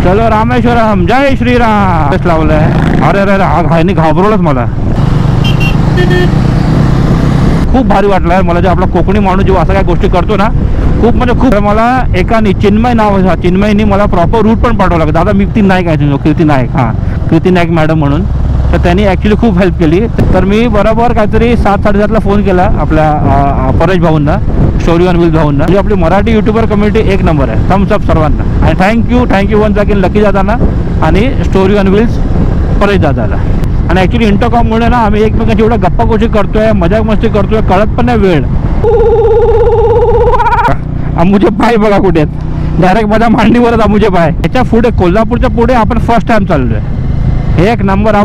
चलो रामेश्वरम, जय श्रीराम लावलंय. अरे अरे अरे, हा घाईने घाबरवलंच मला. खूप भारी वाटलं यार मला, जे आपला कोकणी माणूस जेव्हा असं काय गोष्टी करतो ना, खूप म्हणजे खूप. मला एकाने चिन्मय नाव, चिन्मयनी मला प्रॉपर रूट पण पाठवला. दादा मी कीर्ती नाईक आहे, कीर्ती नाईक, हां कीर्ती नाईक मॅडम म्हणून. तर त्यांनी ॲक्च्युली खूप हेल्प केली. तर मी बरोबर काहीतरी 7-7:30ला फोन केला आपल्या परेश भाऊंना, स्टोरी ऑन व्हील्स भाऊंना. म्हणजे आपली मराठी यूट्यूबर कम्युनिटी एक नंबर आहे. थम्स अप सर्वांना. आणि थँक्यू वन्स अगेन लकी दादांना आणि स्टोरी ऑन व्हील्स परेश दादाला. आणि ॲक्च्युली इंटरकॉममुळे ना आम्ही एकमेकांची एवढं गप्पा गोष्टी करतोय, मजाक मस्ती करतोय, कळत पण नाही वेळ. अमुचे पाय बघा कुठे आहेत, डायरेक्ट माझ्या मांडीवरच अमुचे पाय. याच्या पुढे कोल्हापूरच्या पुढे आपण फर्स्ट टाइम चाललोय. एक नंबर.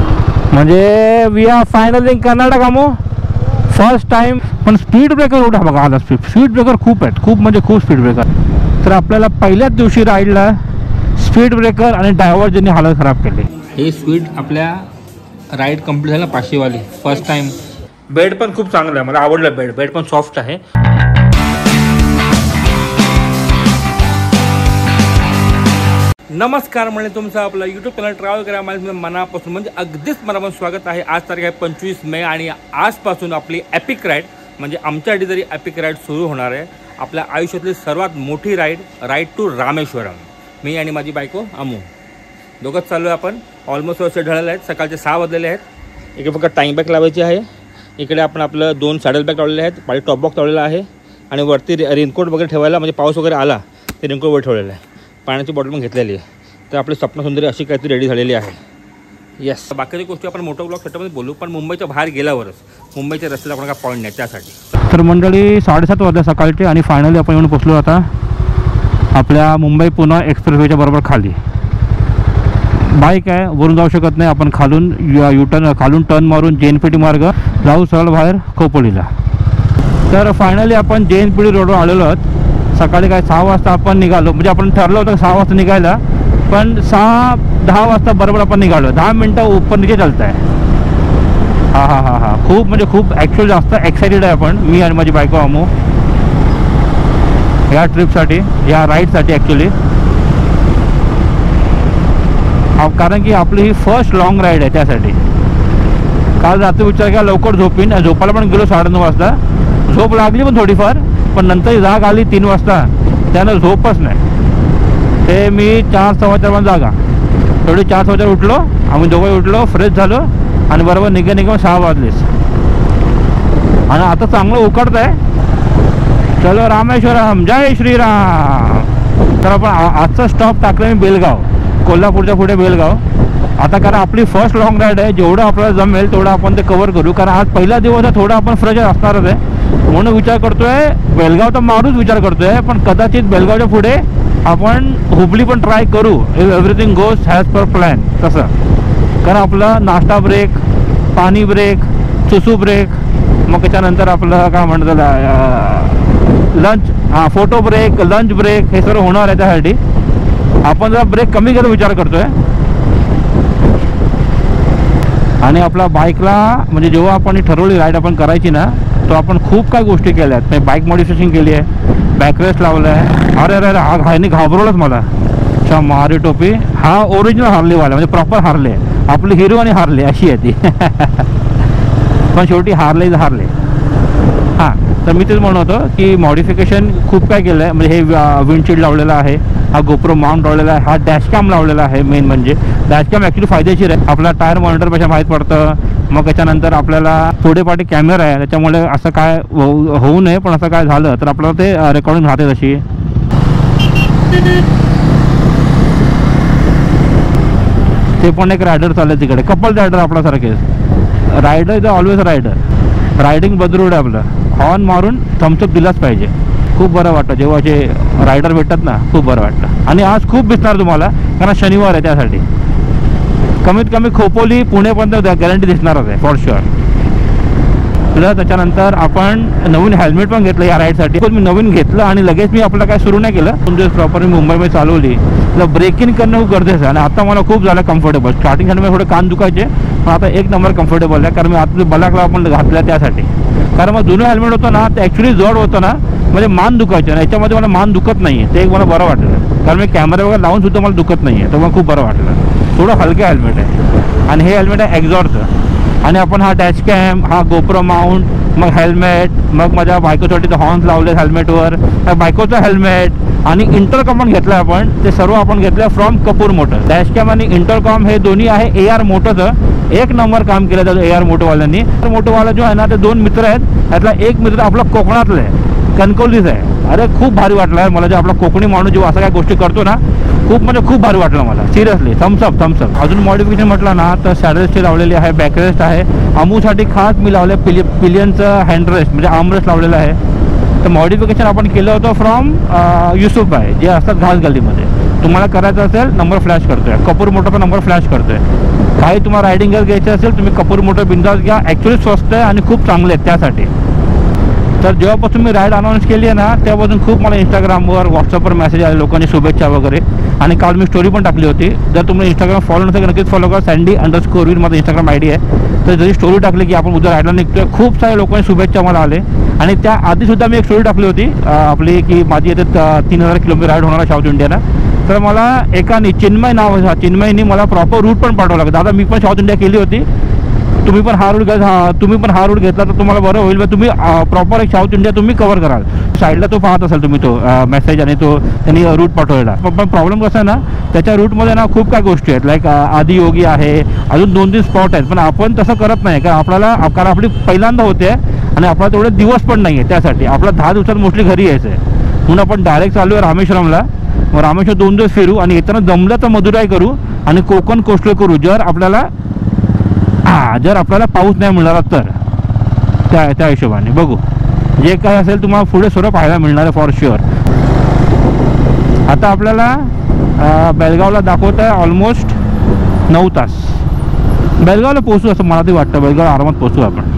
म्हणजे we are finally in Karnataka अमो, फर्स्ट टाइम. पण स्पीड ब्रेकर उठा बघा आला. स्पीड ब्रेकर खूप आहेत, खूप म्हणजे खूप स्पीड ब्रेकर. तर आपल्याला पहिल्याच दिवशी राईडला स्पीड ब्रेकर आणि ड्रायव्हरजींनी हालत खराब केली. हे स्पीड आपल्या राईड कंप्लीट झालं 500 वाली फर्स्ट टाइम. बेड पण खूप चांगलं आहे, मला आवडलं. बेड पण सॉफ्ट आहे. नमस्कार म्हणजे तुमचं आपलं यूट्यूब चॅनल ट्रॅव्हल करा मला मनापासून म्हणजे अगदीच मनापासून स्वागत आहे. आज तारीख आहे 25 मे आणि आजपासून आपली एपिक राईड म्हणजे आमच्यासाठी तरी एपिक राईड सुरू होणार आहे. आपल्या आयुष्यातली सर्वात मोठी राईड टू रामेश्वरम. मी आणि माझी बायको अमू दोघंच चाललो आहे. आपण ऑलमोस्ट व्यवस्थित ढळलेले आहेत. सकाळचे 6 वाजलेले आहेत. इकडे फक्त टाईम बॅग लावायची आहे. इकडे आपण आपलं 2 सॅडल बॅग लावलेले आहेत, पाठी टॉप बॉक्स लावलेला आहे आणि वरती रेनकोट वगैरे ठेवायला म्हणजे पाऊस वगैरे आला ते रेनकोट वर ठेवलेलं आहे. पाण्याची बॉटल पण घेतलेली आहे. तर आपली स्वप्नसुंदरी अशी काहीतरी रेडी झालेली आहे. येस, बाकीच्या गोष्टी आपण मोठं ब्लॉग सेटमध्ये बोलू, पण मुंबईच्या बाहेर गेल्यावरच. मुंबईच्या रस्त्याला आपण काय पॉईंट नाही त्यासाठी. तर मंडळी 7:30 वाजल्या सकाळचे आणि फायनली आपण येऊन पोचलो आता आपल्या मुंबई पुणे एक्सप्रेसवेच्या बरोबर खाली. बाईक आहे, वरून जाऊ शकत नाही आपण. खालून खालून टर्न मारून JNPT मार्ग जाऊ सरळ बाहेर खोपोलीला. तर फायनली आपण JNPT रोडवर आलेलो आहोत. सकाळी काय 6 वाजता आपण निघालो. म्हणजे आपण ठरलं होतं 6 वाजता निघायला, पण 6-10 वाजता बरोबर आपण निघालो. 10 मिनटं ऊपर नीचे चालत आहे. हा खूप म्हणजे खूप ॲक्च्युअली जास्त एक्साइटेड आहे आपण, मी आणि माझी बायको अमू, या ट्रिपसाठी, या राईडसाठी ॲक्च्युली. कारण की आपली ही फर्स्ट लॉंग राईड आहे. त्यासाठी काल रात्री विचार केला लवकर झोपीन. झोपायला पण गेलो 9:30 वाजता. झोप लागली पण थोडीफार, पण नंतर जाग आली 3 वाजता. त्यानं झोपच नाही. ते मी 4-4:15 जागा थोडी 4-4 उठलो. आम्ही दोघं उठलो, फ्रेश झालो आणि बरोबर निघा 6 वाजलेच. आणि आता चांगलं उकडत आहे. चलो रामेश्वरम, जय श्रीराम. तर आपण आजचा स्टॉप टाकलं मी बेलगाव, कोल्हापूरच्या पुढे बेलगाव. आता कारण आपली फर्स्ट लॉंग राईड आहे, जेवढं आपल्याला जमेल तेवढं आपण ते कव्हर करू. कारण आज पहिला दिवस आहे, थोडं आपण फ्रेश असणारच आहे. म्हणून विचार करतोय बेलगाव तर मारूच विचार करतोय, पण कदाचित बेलगावच्या पुढे आपण हुबली पण ट्राय करू if everything goes has per plan तसं. कारण आपला नाश्ता ब्रेक, पाणी ब्रेक, सुसू ब्रेक, मग त्याच्यानंतर आपलं काय म्हणतात lunch, photo break, lunch break, हे सर्व होणार आहे. त्यासाठी आपण जरा ब्रेक कमी करायचा विचार करतोय. आणि आपला बाईकला म्हणजे जेव्हा आपण ठरवली राईड आपण करायची ना, तो आपण खूप काही गोष्टी केल्या आहेत. बाईक मॉडिफिकेशन केली आहे, बॅकरेस्ट लावलं आहे. अरे अरे अरे, हा घाईने घाबरवलंच मला. अच्छा, मारी टोपी. हा ओरिजिनल हार्लेवाला म्हणजे प्रॉपर हार्ले, आपली हिरो आणि हार्ले अशी आहे ती. पण शेवटी हार्ले. हां, तर मी तेच म्हणत होतो की मॉडिफिकेशन खूप काय केलं आहे. म्हणजे हे विंडशील्ड लावलेला आहे, हा गोप्रो माउंट लावलेला आहे, हा डॅशकॅम लावलेला आहे. मेन म्हणजे डॅशकॅम ॲक्च्युली फायदेशीर आहे. आपला टायर मॉनिटरपेक्षा माहीत पडतं. मग त्याच्यानंतर आपल्याला पुढे पाठी कॅमेरा आहे, त्याच्यामुळे असं काय होऊ नये, पण असं काय झालं तर आपल्याला ते रेकॉर्डिंग राहते तशी. ते पण एक रायडर चालले तिकडे, कपल रायडर आपल्यासारखे. Rider is always rider. Riding बदरूड आहे आपलं. हॉर्न मारून थम्सअप दिलाच पाहिजे. खूप बरं वाटतं जेव्हा जे रायडर भेटतात ना, खूप बरं वाटतं. आणि आज खूप दिसणार तुम्हाला, कारण शनिवार आहे त्यासाठी. कमीत कमी खोपोली पुणेपर्यंत गॅरंटी दिसणारच आहे फॉर शुअर. प्लस त्याच्यानंतर आपण नवीन हेल्मेट पण घेतलं या राईडसाठी. मी नवीन घेतलं आणि लगेच मी आपलं काय सुरू नाही केलं. 2 दिवस प्रॉपर मी मुंबईमध्ये चालवली. तर ब्रेक इन करणं खूप गरजेचं आहे. आणि आता मला खूप झालं कम्फर्टेबल. स्टार्टिंगसाठी थोडे कान दुखायचे, पण आता एक नंबर कम्फर्टेबल आहे. कारण मी आता बलाकला आपण घातल्या त्यासाठी. कारण मग जुनं हेल्मेट होतं ना, ते ॲक्च्युली जड होतं ना, म्हणजे मान दुखायचं. आणि याच्यामध्ये मला मान दुखत नाही आहे, ते एक मला बरं वाटलं. कारण मी कॅमेरा वगैरे लावून सुद्धा मला दुखत नाही आहे, तर मला खूप बरं वाटलं. थोडं हलकं हेल्मेट आहे आणि हे हेल्मेट आहे एक्झॉरचं. आणि आपण हा डॅश कॅम, हा गोप्रो माउंट, मग हेल्मेट, मग माझ्या बायकोसाठी हॉर्न्स लावले हेल्मेटवर, बायकोचं हेल्मेट आणि इंटरकॉम पण घेतलं आपण. ते सर्व आपण घेतलं from Kapoor motor. Dash cam आणि इंटरकॉम हे दोन्ही आहे AR मोटोचं. एक नंबर काम केलं जातं AR मोटोवाल्यांनी. मोटोवाला जो आहे ना, ते 2 मित्र आहेत. त्यातला एक मित्र आपला कोकणातला आहे, कणकवलीचा आहे. अरे खूप भारी वाटलं आहे मला, जे आपला कोकणी माणूस जेव्हा असं काही गोष्टी करतो ना, खूप म्हणजे खूप भारी वाटलं मला सिरियसली. थम्सअप. अजून मॉडिफिकेशन म्हटलं ना तर सॅडरेस्टची लावलेली आहे, बॅकरेस्ट आहे. अमूसाठी खास मी लावलं पिलियनचं हँडरेस्ट म्हणजे आर्मरेस्ट लावलेलं आहे. तर मॉडिफिकेशन आपण केलं होतं फ्रॉम युसुफ आहे, जे असतात घास गल्लीमध्ये. तुम्हाला करायचं असेल नंबर फ्लॅश करतोय, कपूर मोटरचा नंबर फ्लॅश करतोय. काही तुम्हाला रायडिंग गेअर घ्यायचे असेल तुम्ही कपूर मोटर बिंदास घ्या. ॲक्च्युली स्वस्त आहे आणि खूप चांगले आहेत त्यासाठी. तर जेव्हापासून मी राईड अनाऊन्स केली आहे ना, तेव्हापासून खूप मला इंस्टाग्रामवर व्हॉट्सअपवर मेसेज आले लोकांनी शुभेच्छा वगैरे. आणि काल मी स्टोरी पण टाकली होती. जर तुम्ही इंस्टाग्राम फॉलो नसेल नक्कीच फॉलो करा. Sandy_Vir माझा इंस्टाग्राम ID आहे. तर जरी स्टोरी टाकली की आपण उद्या राईडला निघतोय, खूप सारे लोकांनी शुभेच्छा मला आले. आणि त्या आधीसुद्धा मी एक स्टोरी टाकली होती आपली की माझी येथे 3000 किलोमीटर राईड होणार आहे साऊथ इंडियाला. तर मला एकाने चिन्मयनी मला प्रॉपर रूट पण पाठवला की दादा मी पण साऊथ इंडिया केली होती, तुम्ही पण हा रूट घेतला तर तुम्हाला बरं होईल. तुम्ही प्रॉपर एक साऊथ इंडिया तुम्ही कव्हर कराल. साईडला तो पाहत असाल तुम्ही तो मेसेज आणि तो त्यांनी रूट पाठवलेला. पण प्रॉब्लेम कसा आहे ना, त्याच्या रूटमध्ये ना खूप काय गोष्टी आहेत. लाईक आदियोगी आहे, अजून 2-3 स्पॉट आहेत. पण आपण तसं करत नाही कारण आपली पहिल्यांदा होते आणि आपला तेवढे दिवस पण नाही आहे. त्यासाठी आपला 10 दिवसात मोस्टली घरी यायचं आहे. म्हणून आपण डायरेक्ट चालू आहे रामेश्वरमला. मग रामेश्वर 2 दिवस फिरू आणि येताना जमलं तर मदुराई करू आणि कोकण कोस्टल करू. जर आपल्याला पाऊस नाही मिळाला तर त्या हिशोबाने बघू. जे काय असेल तुम्हाला पुढे सर्व पाहायला मिळणार आहे फॉर शुअर. आता आपल्याला बेळगावला दाखवत आहे ऑलमोस्ट 9 तास. बेळगावला पोहोचू असं मला तरी वाटतं. बेळगाव आरामात पोहोचू आपण.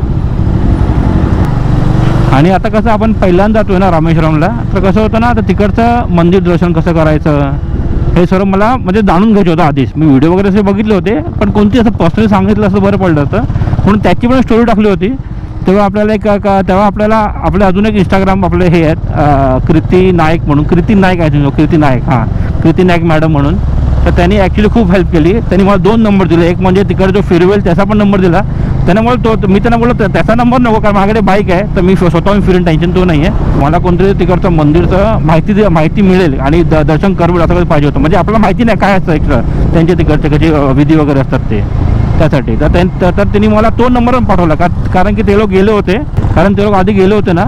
आणि आता कसं आपण पहिल्यांदा जातोय ना रामेश्वरमला, तर कसं होतं ना, तर तिकडचं मंदिर दर्शन कसं करायचं हे सर्व मला म्हणजे जाणून घ्यायचं होतं आधीच. मी व्हिडिओ वगैरे असे बघितले होते, पण कोणती असं पर्सनली सांगितलं असं बरं पडलं होतं म्हणून त्याची पण स्टोरी टाकली होती. तेव्हा आपल्याला आपले अजून एक इंस्टाग्राम आपले हे आहेत कृती नाईक म्हणून. कृती नाईक मॅडम म्हणून. तर त्यांनी ॲक्च्युली खूप हेल्प केली. त्यांनी मला 2 नंबर दिले. एक म्हणजे तिकडे जो फिरवेल त्याचा पण नंबर दिला त्याने मला. मी त्यांना बोललो त्याचा नंबर नको कारण माझ्याकडे बाईक आहे, तर मी स्वतःहून फिरून टेन्शन तो नाही आहे. मला कोणतरी तिकडचं मंदिरचं माहिती मिळेल आणि दर्शन करवेल असं पाहिजे होतं. म्हणजे आपल्याला माहिती नाही काय असतं एक्स्ट्रा त्यांचे तिकडचे कसे विधी वगैरे असतात ते त्यासाठी. तर त्यांनी मला तो नंबर पण पाठवला कारण की ते लोक गेले होते. कारण ते लोक आधी गेले होते ना,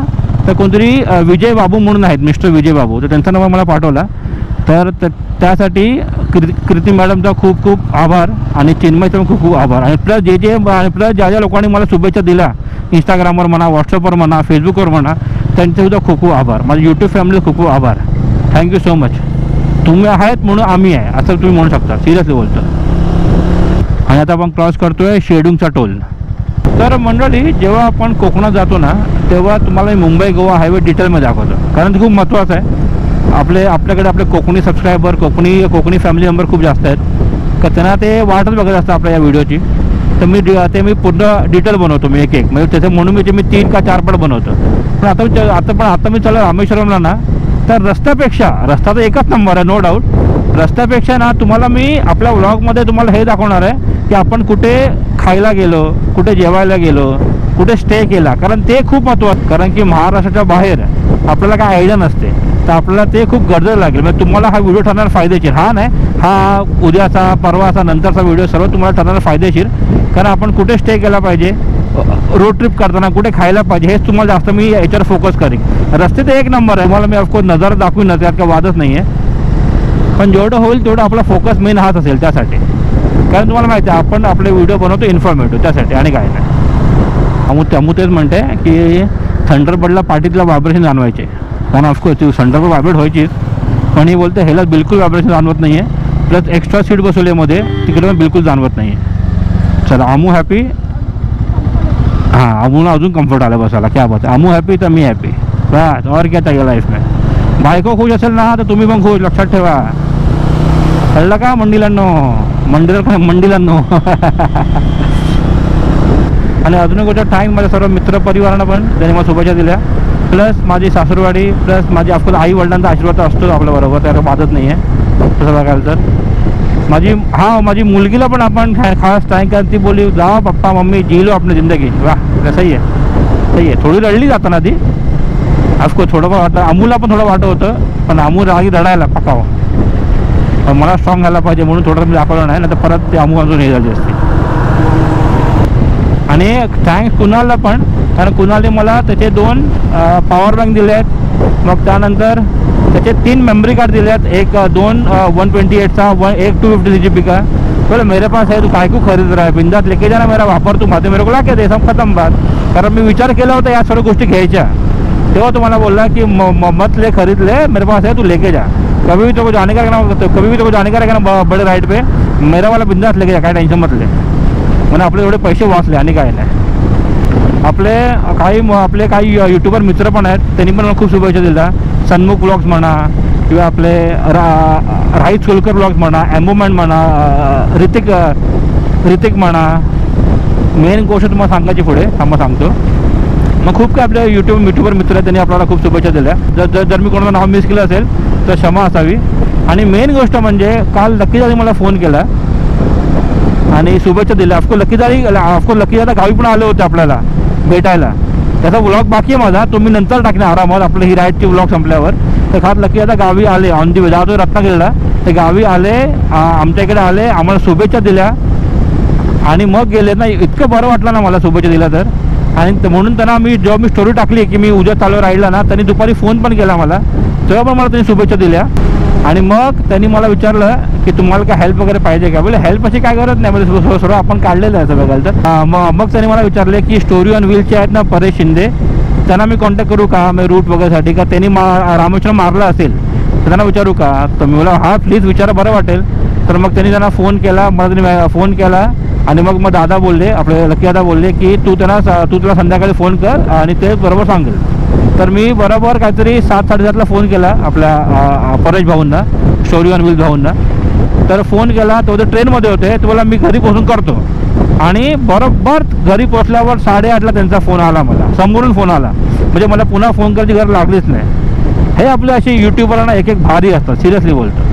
तर कोणतरी विजय बाबू म्हणून आहेत, मिस्टर विजय बाबू, तर त्यांचा नंबर मला पाठवला. तर त्यासाठी कृती मॅडमचा खूप खूप आभार आणि चिन्मयचा पण खूप खूप आभार. आणि प्लस ज्या लोकांनी मला शुभेच्छा दिल्या इंस्टाग्रामवर म्हणा, व्हॉट्सअपवर म्हणा, फेसबुकवर म्हणा, त्यांचेसुद्धा खूप खूप आभार. माझ्या यूट्यूब फॅमिलीचा खूप खूप आभार. Thank you so much. तुम्ही आहेत म्हणून आम्ही आहे असं तुम्ही म्हणू शकता, सिरियसली बोलतो. आणि आता आपण क्रॉस करतोय शेडूंगचा टोल. तर मंडळी जेव्हा आपण कोकणात जातो ना, तेव्हा तुम्हाला मुंबई गोवा हायवे डिटेलमध्ये दाखवतो कारण ते खूप महत्त्वाचं आहे. आपल्याकडे आपले Konkani subscriber, Konkani family member खूप जास्त आहेत. तर त्यांना ते वाटच बघत असतं आपल्या या व्हिडिओची. तर मी पूर्ण डिटेल बनवतो मी एक म्हणजे त्याचं म्हणून मी 3 का 4 पट बनवतो. पण आता मी चालू रामेश्वरमला ना, तर रस्ता तर एकच नंबर आहे नो डाऊट. रस्त्यापेक्षा ना तुम्हाला मी आपल्या व्लॉगमध्ये तुम्हाला हे दाखवणार आहे की आपण कुठे खायला गेलो, कुठे जेवायला गेलो, कुठे स्टे केला. कारण ते खूप महत्त्वाचं. कारण की महाराष्ट्राच्या बाहेर आपल्याला काय आयडिया नसते, तर आपल्याला ते खूप गरजेचं लागेल. म्हणजे तुम्हाला हा व्हिडिओ ठरणार फायदेशीर. हा उद्याचा परवाचा नंतरचा व्हिडिओ सर्व तुम्हाला ठरणार फायदेशीर. कारण आपण कुठे स्टे केला पाहिजे, रोड ट्रिप करताना कुठे खायला पाहिजे, हेच तुम्हाला जास्त मी याच्यावर फोकस करेन. रस्ते तर एक नंबर आहे, मला मी ऑफकोर्स नजारा दाखवीन ना, त्यात काय वादच नाही आहे. पण जेवढं होईल तेवढं आपला फोकस मेन हाच असेल त्यासाठी. कारण तुम्हाला माहिती आहे आपण आपले व्हिडिओ बनवतो इन्फॉर्मेटिव्ह त्यासाठी आणि काय नाही. त्यामुळे तेच म्हणते की थंडरबर्डला पाठीतला व्हायब्रेशन जाणवायचे. कारण ऑफकोर्स ती थंडरबर्ड व्हायब्रेट व्हायचीच, पण ही बोलते ह्याला बिलकुल व्हायब्रेशन जाणवत नाही आहे. प्लस एक्स्ट्रा सीट बसवल्यामध्ये तिकडे पण बिलकुल जाणवत नाही आहे. चला आमू हॅपी. हां, अमूला अजून कम्फर्ट आला बसायला. क्या बात आहे. अमू हॅपी तर मी हॅपी. बस और क्या चाहिए लाईफ में. बायको खुश असेल ना तर तुम्ही पण खुश, लक्षात ठेवा. कळलं का मंडीलांनो. आणि अजून एक गोष्ट, टाईम माझ्या सर्व मित्रपरिवारांना पण त्यांनी मला शुभेच्छा दिल्या. प्लस माझी सासूरवाडी प्लस माझी ऑफकोर्स आई वडिलांचा आशीर्वाद असतो आपल्याबरोबर, त्याला बाधत नाही आहे तसं बघायला तर. माझी मुलगीला पण आपण खास टाइम का ती बोली जा पप्पा मम्मी जी लो आपली जिंदगी, वाह सही आहे. थोडी रडली जाताना ती ऑफकोर्स, थोडंफार वाटतं अमूला पण थोडं वाटत होतं, पण अमू रागी रडायला पकावं, पण मला स्ट्रॉंग झाला पाहिजे म्हणून थोडं मी दाखवलं नाही, तर परत ते अमू अजून हे झाली असते. आणि थँक्स कुणालला पण, कारण कुणालने मला त्याचे 2 पॉवर बँक दिले आहेत, मग त्यानंतर त्याचे 3 मेमरी कार्ड दिले आहेत, एक 2 128चा, एक 250 GB का. बोले मेरे पास है, तू काय को खरीद रहा है, बिंदास लेके जाना, मेरा वापर तू माते मेरे को ला के दे, सब खत्म बात. कारण मी विचार केला होता या सर्व गोष्टी घ्यायच्या, तेव्हा तुम्हाला बोलला की मत ले, खरीद ले, मेरे पास है तू लेके जा, कभी भी तो जाने का रहना बड़े राइड पे, मेरा वाला बिंदास लेके जा, काय टेन्शन मत ले. म्हणून आपले एवढे पैसे वाचले आणि काय नाही. आपले काही यूट्यूबर मित्र पण आहेत, त्यांनी पण मला खूप शुभेच्छा दिल्या. सन्मुख ब्लॉग्स म्हणा किंवा आपले राहित सोलकर ब्लॉग्स म्हणा, ॲम्बोमॅन म्हणा, ऋतिक म्हणा. मेन गोष्ट तुम्हाला सांगायची पुढे सांगतो. मग खूप काय आपले यूट्यूबर मित्र आहेत, त्यांनी आपल्याला खूप शुभेच्छा दिल्या. जर मी कोणाचं नाव मिस केलं असेल तर क्षमा असावी. आणि मेन गोष्ट म्हणजे काल लकीदादी मला फोन केला आणि शुभेच्छा दिल्या. ऑफकोर्स लकीदादा गावी पण आले होते आपल्याला भेटायला. त्याचा व्लॉग बाकी आहे माझा, तो मी नंतर टाकणार आरामात आपलं ही राईडची व्लॉग संपल्यावर. तर खास लकीदादा गावी आले, ऑन दी वे जातो रत्नागिरीला, ते गावी आले, आमच्या इकडे आले, आम्हाला शुभेच्छा दिल्या आणि मग गेले ना. इतकं बरं वाटलं ना मला शुभेच्छा दिल्या तर. आणि म्हणून त्यांना जेव्हा मी स्टोरी टाकली की मी उद्या चालू राहिला ना, त्यांनी दुपारी फोन पण केला मला, तेव्हा पण मला त्यांनी शुभेच्छा दिल्या. आणि मग त्यांनी मला विचारलं की तुम्हाला काय हेल्प वगैरे पाहिजे का. बोले हेल्प अशी काय गरज नाही, म्हणजे सर्व आपण काढलेलं आहे असं बघायला तर. मग त्यांनी मला विचारले की स्टोरी ऑन व्हीलचे आहेत ना परेश शिंदे, त्यांना मी कॉन्टॅक्ट करू का मी रूट वगैरेसाठी, का त्यांनी रामेश्वरम मारला असेल तर त्यांना विचारू का. तर मी बोला हां प्लीज विचारा, बरं वाटेल. तर मग त्यांनी त्यांना फोन केला, मला त्यांनी फोन केला आणि मग दादा बोलले, आपले लकी दादा बोलले की तू त्याला संध्याकाळी फोन कर आणि ते बरोबर सांगेल. तर मी बरोबर काहीतरी 7-7:30ला फोन केला आपल्या परेश भाऊंना, स्टोरी ऑन व्हील भाऊंना. तर फोन केला, तो ट्रेनमध्ये होते, तो बोला मी घरी पोहोचून करतो. आणि बरोबर घरी पोचल्यावर 8:30ला त्यांचा फोन आला, मला समोरून फोन आला, म्हणजे मला पुन्हा फोन करायची गरज लागलीच नाही. हे आपले असे यूट्यूबरना एक भारी असतात, सिरियसली बोलतो.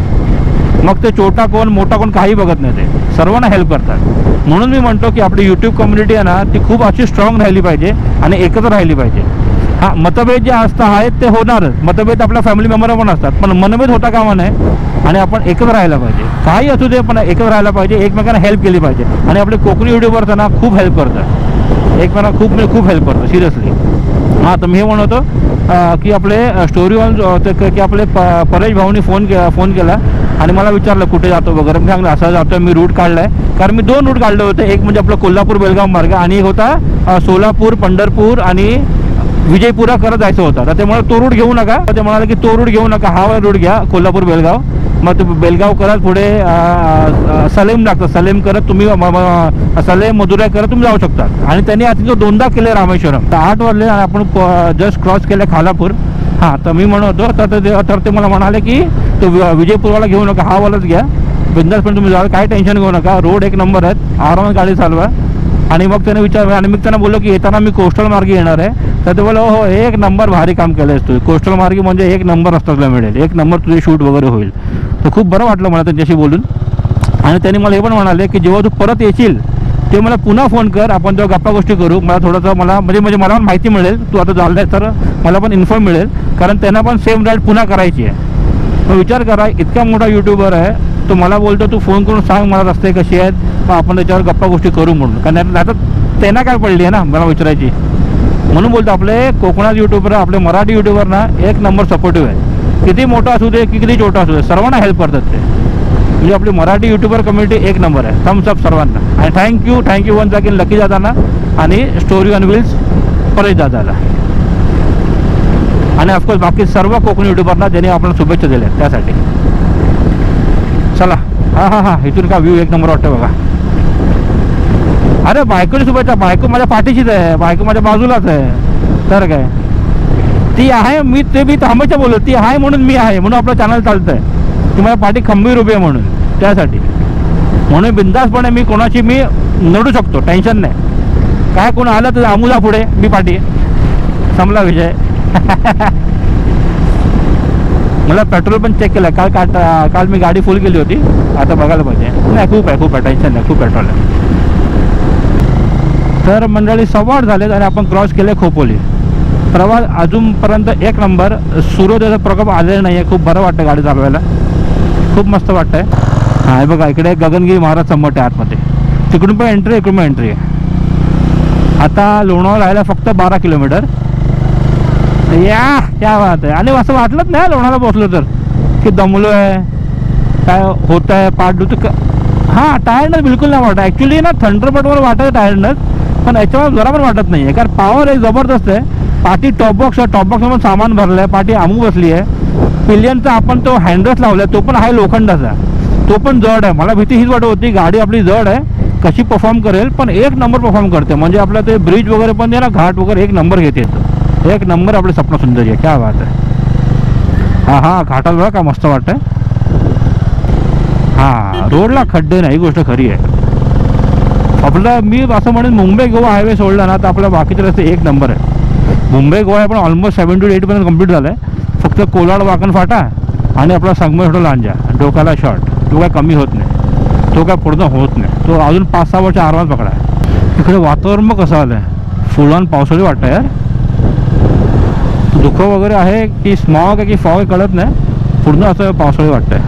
मग ते छोटा कोण मोठा कोण काही बघत नाही, ते सर्वांना हेल्प करतात. म्हणून मी म्हणतो की आपली यूट्यूब कम्युनिटी आहे ना, ती खूप अशी स्ट्रॉंग राहिली पाहिजे आणि एकत्र राहिली पाहिजे. हां मतभेद जे आहेत ते होणारच, मतभेद आपल्या फॅमिली मेंबर पण असतात, पण मनभेद होता कामा नये आणि आपण एकत्र राहायला पाहिजे. काही असू दे पण एकत्र राहायला पाहिजे, एकमेकांना हेल्प केली पाहिजे. आणि आपले कोकणी यूट्यूबर्स ना खूप हेल्प करतात, एकमेकांना खूप हेल्प करतात सिरियसली. हां तर मी हे म्हणतो की आपले स्टोरी ऑन की आपले परेश भाऊनी फोन केला आणि मला विचारलं कुठे जातो वगैरे. मी सांगलं असं जातो, मी रूट काढला आहे. कारण मी 2 रूट काढले होते, एक म्हणजे आपलं कोल्हापूर बेळगाव मार्ग आणि एक होता सोलापूर पंढरपूर आणि विजयपुरा करत जायचं होतं. तर ते मला तो रूट घेऊ नका, ते म्हणाले की तो रूट घेऊ नका, हा रूट घ्या कोल्हापूर बेळगाव. मग बेळगाव करत पुढे सलेम लागतं, सलेम करत तुम्ही सलेम मदुराई करत तुम्ही जाऊ शकता. आणि त्यांनी आता 2दा केले रामेश्वरम. तर 8 वाजले आणि आपण जस्ट क्रॉस केले खालापूर. हां तर मी म्हणतो तर ते मला म्हणाले की तो विजयपूरवाला घेऊ नका, हा वालाच घ्या, बिंदास पण तुम्ही जाऊ, काय टेन्शन घेऊ नका, रोड 1 नंबर आहेत, आरामात गाडी चालवा. आणि मग त्याने विचारलं आणि मी त्यांना बोललो की येताना मी कोस्टल मार्गे येणार आहे. तर ते बोला हो 1 नंबर भारी काम केलं आहेस तू, कोस्टल मार्गे म्हणजे 1 नंबर रस्ता मिळेल, 1 नंबर तुझे शूट वगैरे होईल. तर खूप बरं वाटलं मला त्यांच्याशी बोलून. आणि त्यांनी मला हे पण म्हणाले की जेव्हा तू परत येशील ते मला पुन्हा फोन कर, आपण तेव्हा गप्पा गोष्टी करू, मला थोडंसं मला मला पण माहिती मिळेल तू आता चाललाय तर मला पण इन्फॉर्म मिळेल, कारण त्यांना पण सेम राईड पुन्हा करायची आहे. मग विचार करा इतका मोठा यूट्यूबर आहे तो मला बोलतो तू फोन करून सांग मला रस्ते कसे आहेत, मग आपण त्याच्यावर गप्पा गोष्टी करू म्हणून. कारण आता त्यांना काय पडली आहे ना मला विचारायची. म्हणून बोलतो आपले कोकणात यूट्यूबर, आपले मराठी यूट्यूबर ना 1 नंबर सपोर्टिव्ह आहे. किती मोठा असू दे की किती छोटा असू दे सर्वांना हेल्प करतात ते. म्हणजे आपली मराठी यूट्यूबर कम्युनिटी 1 नंबर आहे, थम्स अप सर्वांना. आणि थँक्यू वन्स अगेन लकी दादांना आणि स्टोरी ऑन व्हील्स परेश दादाला आणि ऑफकोर्स बाकी सर्व कोकणी यूट्यूबरना ज्यांनी आपल्याला शुभेच्छा दिल्या त्यासाठी. चला हां इथून का व्ह्यू 1 नंबर वाटतं बघा. अरे बायकोची शुभेच्छा, बायको माझ्या पाठीशीच आहे, बायको माझ्या बाजूलाच आहे. तर काय ती आहे, मी हमेशा बोलतो ती आहे म्हणून मी आहे, म्हणून आपलं चॅनल चालतं आहे. ती माझ्या पाठी खंबीर उभी आहे म्हणून, त्यासाठी. म्हणून बिंदासपणे मी कोणाची मी नडू शकतो, टेन्शन नाही. काय कोण आलं तर आमुला पुढे मी पाठी, संपला विषय. मला पेट्रोल पण चेक केलं काल मी गाडी फुल केली होती, आता बघायला पाहिजे. नाही खूप आहे टेन्शन नाही, खूप पेट्रोल आहे. तर मंडळी 8:15 झालेत आणि आपण क्रॉस केले खोपोली. प्रवास अजूनपर्यंत एक नंबर. सूर्योदयाचा प्रकोप आलेला नाही आहे. खूप बरं वाटतं गाडी चालवायला, खूप मस्त वाटतंय. हा बघा इकडे गगनगिरी महाराज चंबट आहे आतमध्ये, तिकडून पण एंट्री इकडून पण एंट्री आहे. आता लोणावळा राहायला फक्त 12 किलोमीटर. या क्या बात आहे. आणि असं वाटलंच नाही लोणावळा पोहोचलो तर की दमलो आहे, काय होत आहे, पाठ दुखतं. हां टायर्डनेस बिलकुल नाही वाटत. ॲक्च्युली ना थंडरबर्डवर वाटत टायर्डनेस, पण याच्यावर जरा पण वाटत नाही आहे, कारण पॉवर एक जबरदस्त आहे. पाठी टॉपबॉक्समध्ये सामान भरलं आहे, पाठी आमू बसली आहे. पिलियनचा आपण तो हँडल्स लावला आहे, तो पण आहे लोखंडाचा, तो पण जड आहे. मला भीती हीच वाटत होती गाडी आपली जड आहे कशी परफॉर्म करेल, पण एक नंबर परफॉर्म करते. म्हणजे आपलं ते ब्रिज वगैरे पण आहे ना, घाट वगैरे एक नंबर घेते, एक नंबर आपले स्वप्न सुंदरी आहे. क्या बात आहे. हां घाटाला बघा का मस्त वाटतंय. हां रोडला खड्डे नाही, ही गोष्ट खरी आहे. आपलं मी असं म्हणेन मुंबई गोवा हायवे सोडला ना तर आपल्या बाकीचे रस्ते एक नंबर आहे. मुंबई गोवा पण ऑलमोस्ट 7 to 8% कंप्लीट झालं आहे. फक्त कोलाड वाकण फाटा आणि आपला संगमेश्वर लांजा डोक्याला शॉर्ट, तो काय कमी होत नाही, तो काय पूर्ण होत नाही, तो अजून 5-6 वर्ष आरामात पकडा. इकडे वातावरण मग कसं आलं आहे, फुल ऑन पावसाळी वाटतं यार. धुकं वगैरे आहे की स्मॉग आहे की फॉग कळत नाही, पूर्ण असं पावसाळी वाटतं आहे.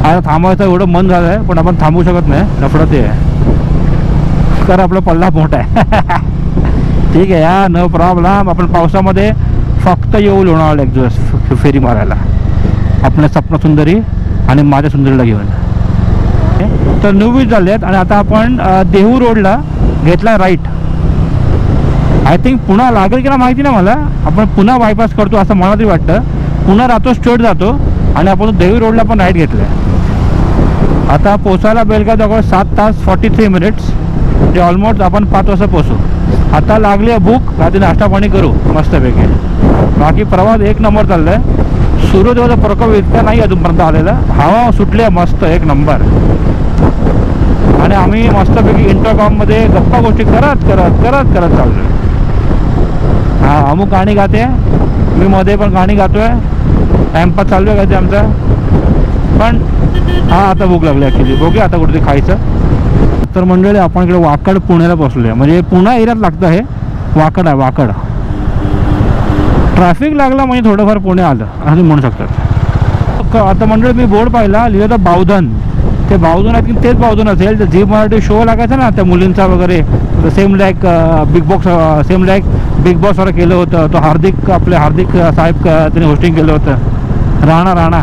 आता थांबायचं एवढं मन झालं आहे, पण आपण थांबू शकत नाही, लफडं ते आहे, कारण आपला पल्ला मोठा आहे. ठीक आहे या नो प्रॉब्लेम. आपण पावसामध्ये फक्त येऊ लोणावळा एक दिवस फेरी मारायला आपल्या सपना सुंदरी आणि माझ्या सुंदरीला घेऊन. तर 9 झाले आहेत आणि आता आपण देहू रोडला घेतला राईट. आय थिंक पुन्हा लागेल की ना माहिती नाही मला, आपण पुन्हा बायपास करतो असं मला तरी वाटतं. पुन्हा राहतो स्ट्रेट जातो आणि आपण देहू रोडला पण राईट घेतलं आहे. आता पोचायला बेलगाव जवळ 7 तास 43 मिनिट्स, ते ऑलमोस्ट आपण 5 वाजता पोचू. आता लागली आहे भूक, रात्री नाश्ता पाणी करू मस्तपैकी. बाकी प्रवास एक नंबर चालला आहे. सूर्योदयाचा प्रकोप इतका नाही अजूनपर्यंत आलेला, हवा सुटली आहे मस्त एक नंबर. आणि आम्ही मस्तपैकी इंटरकॉममध्ये गप्पा गोष्टी करत चाललो आहे. हां अमुक गाणी गाते, मी मध्ये पण गाणी गातो आहे, टाईमपास चालू आहे गायचे आमचा. पण हां आता भूक लागली ॲक्च्युली, बघूया आता कुठेतरी खायचं. तर मंडळी आपण इकडे वाकड पुण्याला पोचलो आहे, म्हणजे पुणा एरियात लागतं हे वाकड आहे. वाकड ट्रॅफिक लागला म्हणजे थोडंफार पुणे आलं असं म्हणू शकतात. आता मंडळी मी बोर्ड पाहिला, लिहिलं होतं बावधन. ते बावधन आय थिंक तेच बावधन असेल, तर झी मराठी शो लागायचा ना त्या मुलींचा वगैरे, सेम लाईक बिग बॉसवर केलं होतं. तो हार्दिक साहेब त्यांनी होस्टिंग केलं होतं. राणा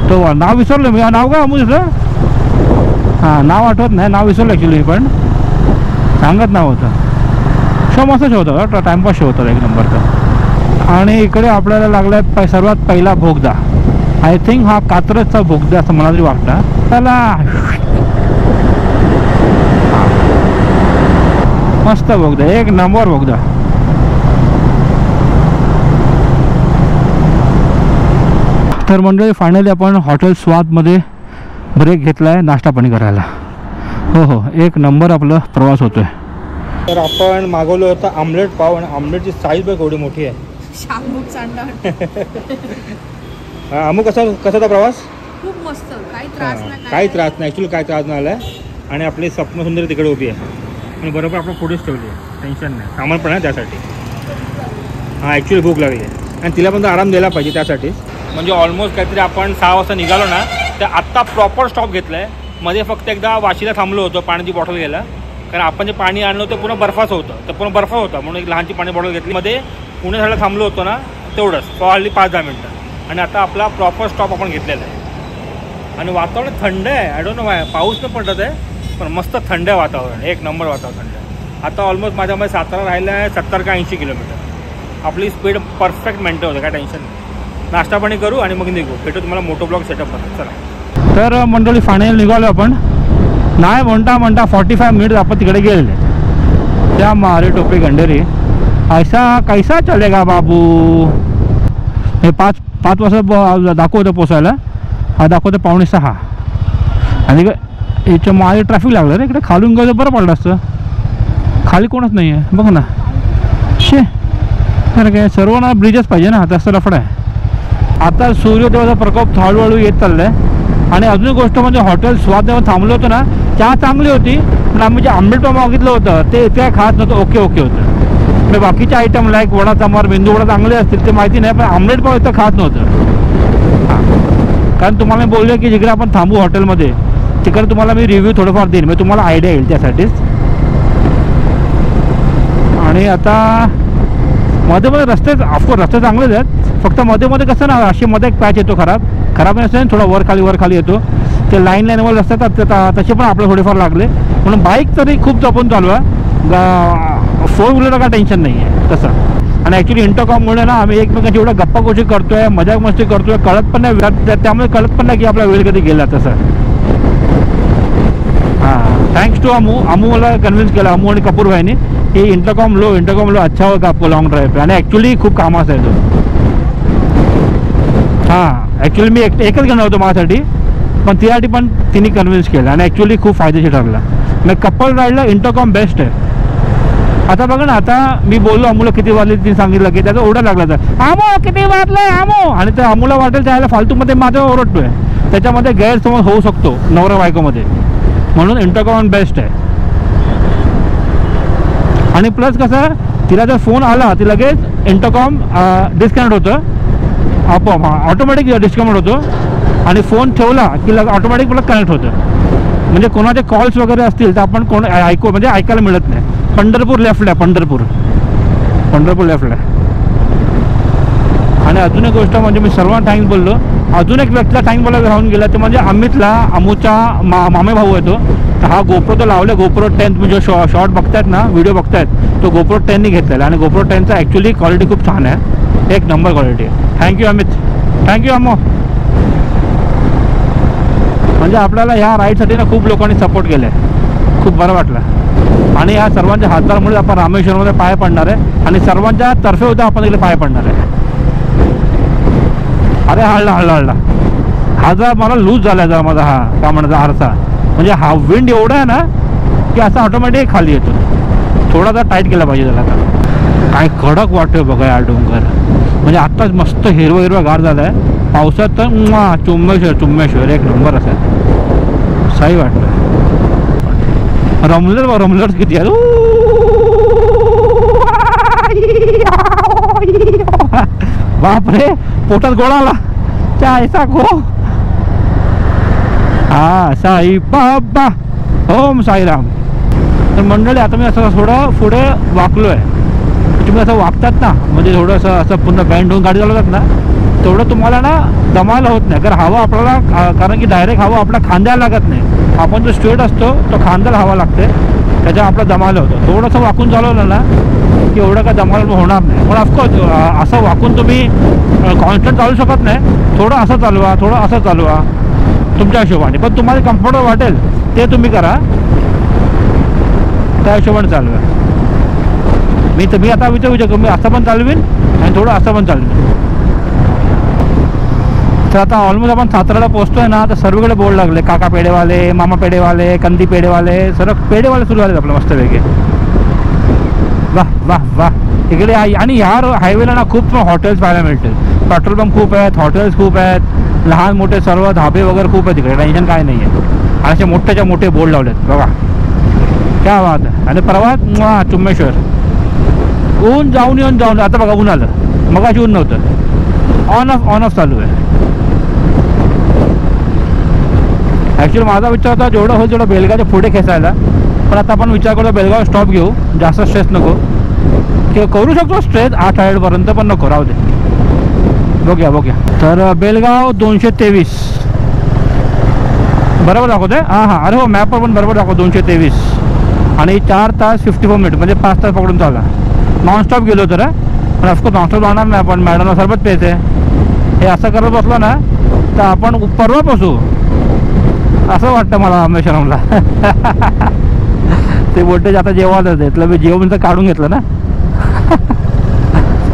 तो नाव विसरलो मी, नाव काय अमू तिथं, हां नाव आठवत नाही, नाव विसरलं ॲक्च्युली, पण सांगत नाव होतं. शो मस्त शो होता, टाईमपास शो होता एक नंबरचा. आणि इकडे आपल्याला लागला आहे सर्वात पहिला बोगदा. आय थिंक हा कात्रजचा बोगदा असं मला तरी वाटतं. त्याला मस्त बोगदा, एक नंबर बोगदा. तर मंडळी फायनली आपण हॉटेल स्वादमध्ये ब्रेक घेतला आहे नाश्ता पाणी करायला. हो एक नंबर आपला प्रवास होतो आहे. तर आपण मागवलं होतं आमलेट पाव, आणि आमलेटची साईज बघ एवढी मोठी आहे. अमुक कसा होता प्रवास? खूप मस्त, काही त्रास नाही ॲक्च्युली, काय त्रास नाही आला आहे. आणि आपली स्वप्न सुंदरी तिकडे उभी आहे आणि बरोबर आपण पुढेच ठेवली आहे, टेन्शन नाही, सामान पण आहे त्यासाठी. हां ॲक्च्युली भूक लागली आहे आणि तिला पण आराम द्यायला पाहिजे त्यासाठीच. म्हणजे ऑलमोस्ट काहीतरी आपण 6 वाजता निघालो ना, तर आत्ता प्रॉपर स्टॉप घेतला आहे. मध्ये फक्त एकदा वाशीला थांबलो होतो पाण्याची बॉटल घ्यायला, कारण आपण जे पाणी आणलं होतं पूर्ण बर्फाचं होतं, तर पूर्ण बर्फ होता म्हणून एक लहानची पाणी बॉटल घेतली. मध्ये पुणे झाला थांबलो होतो ना तेवढंच, हल्ली 5-10 मिनटं. आणि आता आपला प्रॉपर स्टॉप आपण घेतलेला आहे. आणि वातावरण थंड आहे, आय डोंट नो वाय, पाऊस पण पडत आहे, पण मस्त थंड आहे वातावरण, एक नंबर वातावरण थंड आहे. आता ऑलमोस्ट माझ्यामध्ये सातारा राहिलं आहे 70 का 80 किलोमीटर. आपली स्पीड परफेक्ट मेंटेन होते, काय टेन्शन नाही. नाश्ता पाणी करू आणि मग निघू, भेटू तुम्हाला मोटो ब्लॉग सेटअप करू. चला तर मंडळी फायनल निघालो आपण. नाही म्हणता 45 मिनिट आपण तिकडे गेलेले. त्या मारे टोपे गंडेरी ऐसा कैसा चलेगा बाबू. हे 5 वाजता दाखवतं पोचायला, हा दाखवतं 5:45. आणि याच्या मागे ट्रॅफिक लागलं रे, इकडे खालून गेलं बरं पडलं असतं. खाली कोणच नाही आहे बघ ना. शे तर काय सर्वांना ब्रिजच पाहिजे ना, तसं लफडं आहे. आता सूर्योदयाचा प्रकोप हळूहळू येत चाललाय. आणि अजून एक गोष्ट म्हणजे हॉटेल स्वाद जेव्हा थांबलो होतो ना, चहा चांगली होती, पण आम्ही जे आंबेट पाव मागितलं होतं ते काय खात नव्हतं, ओके होतं. म्हणजे बाकीचे आयटम लाईक वडा सांबार मेंदू वडा चांगले असतील ते माहिती नाही, पण आंबेट पाव इथं खात नव्हतं. हां, कारण तुम्हाला मी बोललो की जिकडे आपण थांबू हॉटेलमध्ये तिकडे तुम्हाला मी रिव्ह्यू थोडंफार देईन, म्हणजे तुम्हाला आयडिया येईल त्यासाठीच. आणि आता मध्ये रस्ते ऑफकोर्स रस्ते चांगलेच आहेत, फक्त मध्ये कसं ना अशी मध्ये एक पॅच येतो खराब नसेल, थोडा वर खाली येतो. ते लाईनवर रस्त्यात तसे पण आपल्याला थोडेफार लागले, म्हणून बाईक तरी खूप जपून चालवा. 4 व्हीलरला काय टेन्शन नाही आहे तसं. आणि ॲक्च्युली इंटरकॉममुळे ना आम्ही एकमेकांची एवढं गप्पा गोष्टी करतोय, मजाक मस्ती करतोय, कळत पण नाही, त्यामुळे कळत पण नाही की आपला वेळ कधी गेला तसं. हां, थँक्स टू अमू मला कन्व्हिन्स केला, अमू आणि कपूर भाईनी की इंटरकॉम लो अच्छा होगा आपको लॉन्ग ड्राईव्ह पे. आणि ॲक्च्युली खूप कामाचं आहे तो. हां, ॲक्च्युली मी एकच घेणार होतो माझ्यासाठी, पण त्यासाठी पण तिने कन्व्हिन्स केलं आणि ॲक्च्युली खूप फायदेशीर ठरला. मग कपल राईडला इंटरकॉम बेस्ट आहे. आता बघा ना, आता मी बोललो अमूला किती वाजले, तिने सांगितलं की त्याचा ओरडा लागला तर आमो किती वाजलंय आमो, आणि ते अमूला वाटेल त्याला फालतूमध्ये माझ्या ओरडतोय, त्याच्यामध्ये गैरसमज होऊ शकतो नवरा बायकोमध्ये. म्हणून इंटरकॉम बेस्ट आहे. आणि प्लस कसं तिला जर फोन आला ती लगेच इंटरकॉम डिस्कनेक्ट होतं, आपोआप ऑटोमॅटिक डिस्कनेक्ट होतो. आणि फोन ठेवला की ऑटोमॅटिक मला कनेक्ट होतं. म्हणजे कोणाचे कॉल्स वगैरे असतील तर आपण म्हणजे ऐकायला मिळत नाही. पंढरपूर लेफ्टला आहे, पंढरपूर लेफ्टला आहे. आणि अजून एक गोष्ट म्हणजे मी सर्वांना थँक्स बोललो, अजून एक व्यक्तीला थँक्स बोलायला राहून गेला, ते म्हणजे अमितला. अमूचा मामे भाऊ आहे तो. तर हा गोप्रो तो लावला, गोप्रो 10 तुम्ही जो शॉर्ट बघतायत ना, व्हिडिओ बघतायत, तो गोप्रो 10नी घेतलेला. आणि गोप्रो 10चा ॲक्च्युली क्वालिटी खूप छान आहे, एक नंबर क्वालिटी आहे. थँक्यू अमित, थँक्यू अमो. म्हणजे आपल्याला ह्या राईडसाठी ना खूप लोकांनी सपोर्ट केला आहे, खूप बरं वाटलं. आणि ह्या सर्वांच्या हातभारमुळे आपण रामेश्वरमध्ये पाय पडणार आहे, आणि सर्वांच्या तर्फे होता आपण इकडे पाय पडणार आहे. अरे हळला हा जरा मला लूज झाला जरा माझा, हा काय म्हणायचा आरसा. म्हणजे हा विंड एवढा आहे ना की असा ऑटोमॅटिक खाली येतो. थोडा जरा टाईट केला पाहिजे त्याला. काय कडक वाटतोय बघा या डोंगर. म्हणजे आत्ताच मस्त हिरवा गार झाला आहे. पावसात तर चुम्मेश्वर एक नंबर असेल, सही वाटतं. रमलर किती आहे, बापरे पोटात गोळा आला. चायचा गो. हा साई बाबा, ओम साईराम. तर मंडळी आता मी असं थोडं पुढे वाकलो आहे. तुम्ही असं वागतात ना, म्हणजे थोडंसं असं पुन्हा बँड होऊन गाडी चालवतात ना, तेवढं तुम्हाला ना दमायला होत नाही. कारण हवा आपल्याला, कारण की डायरेक्ट हवा आपल्या खांद्याला लागत नाही. आपण जो स्ट्रेट असतो तो खांद्याला हवा लागते, त्याच्या आपलं दमायला होतं. थोडंसं वाकून चालवलं ना की एवढं काय दमायला होणार नाही. पण ऑफकोर्स असं वाकून तुम्ही कॉन्स्टंट चालू शकत नाही. थोडं असं चालवा तुमच्या हिशोबाने, पण तुम्हाला कम्फर्टेबल वाटेल ते तुम्ही करा, त्या हिशोबाने चालवा. मी आता विचार मी असं पण चालवीन आणि थोडं असं पण चालवीन. तर आता ऑलमोस्ट आपण साताराला पोहोचतोय ना, तर सर्वकडे बोर्ड लागले, काका पेढेवाले, मामा पेढेवाले, कंदी पेढेवाले, सर्व पेढेवाले सुरू झाले आपलं मस्तपैकी. वाह इकडे. आणि ह्या हायवेला ना खूप हॉटेल्स पाहायला मिळतील. पेट्रोल पंप खूप आहेत, हॉटेल्स खूप आहेत, लहान मोठे सर्व धाबे वगैरे खूप आहेत तिकडे, टेन्शन काय नाही आहे. आणि असे मोठ्याच्या मोठे बोर्ड लावलेत बघा, क्या बात आहे. आणि परवा चुम्मेश्वर. ऊन जाऊन आता बघा ऊन आलं, मगाशी ऊन नव्हतं, ऑन ऑफ चालू आहे. ॲक्च्युली माझा विचार होता जेवढं होईल तेवढं बेलगावच्या पुढे खेचायला, पण आता आपण विचार करतो बेलगाव स्टॉप घेऊ, जास्त स्ट्रेस नको. किंवा करू शकतो स्ट्रेस 8-8पर्यंत, पण नको, राहू दे. बघूया. तर बेलगाव 223 बरोबर दाखवतोय. हां अरे हो, मॅपवर पण बरोबर दाखवतो 223. आणि 4 तास 54 मिनिट, म्हणजे 5 तास पकडून चालला. नॉनस्टॉप गेलो तर. पण ऑफकोर्स नॉनस्टॉप जाणार नाही आपण, मॅडमला सरबत प्यायचं आहे. हे असं करत बसलो ना तर आपण परवा बसू असं वाटतं मला रामेश्वरमला. ते बोलते आता जेवायला घेतलं, मी जेवणचं काढून घेतलं ना.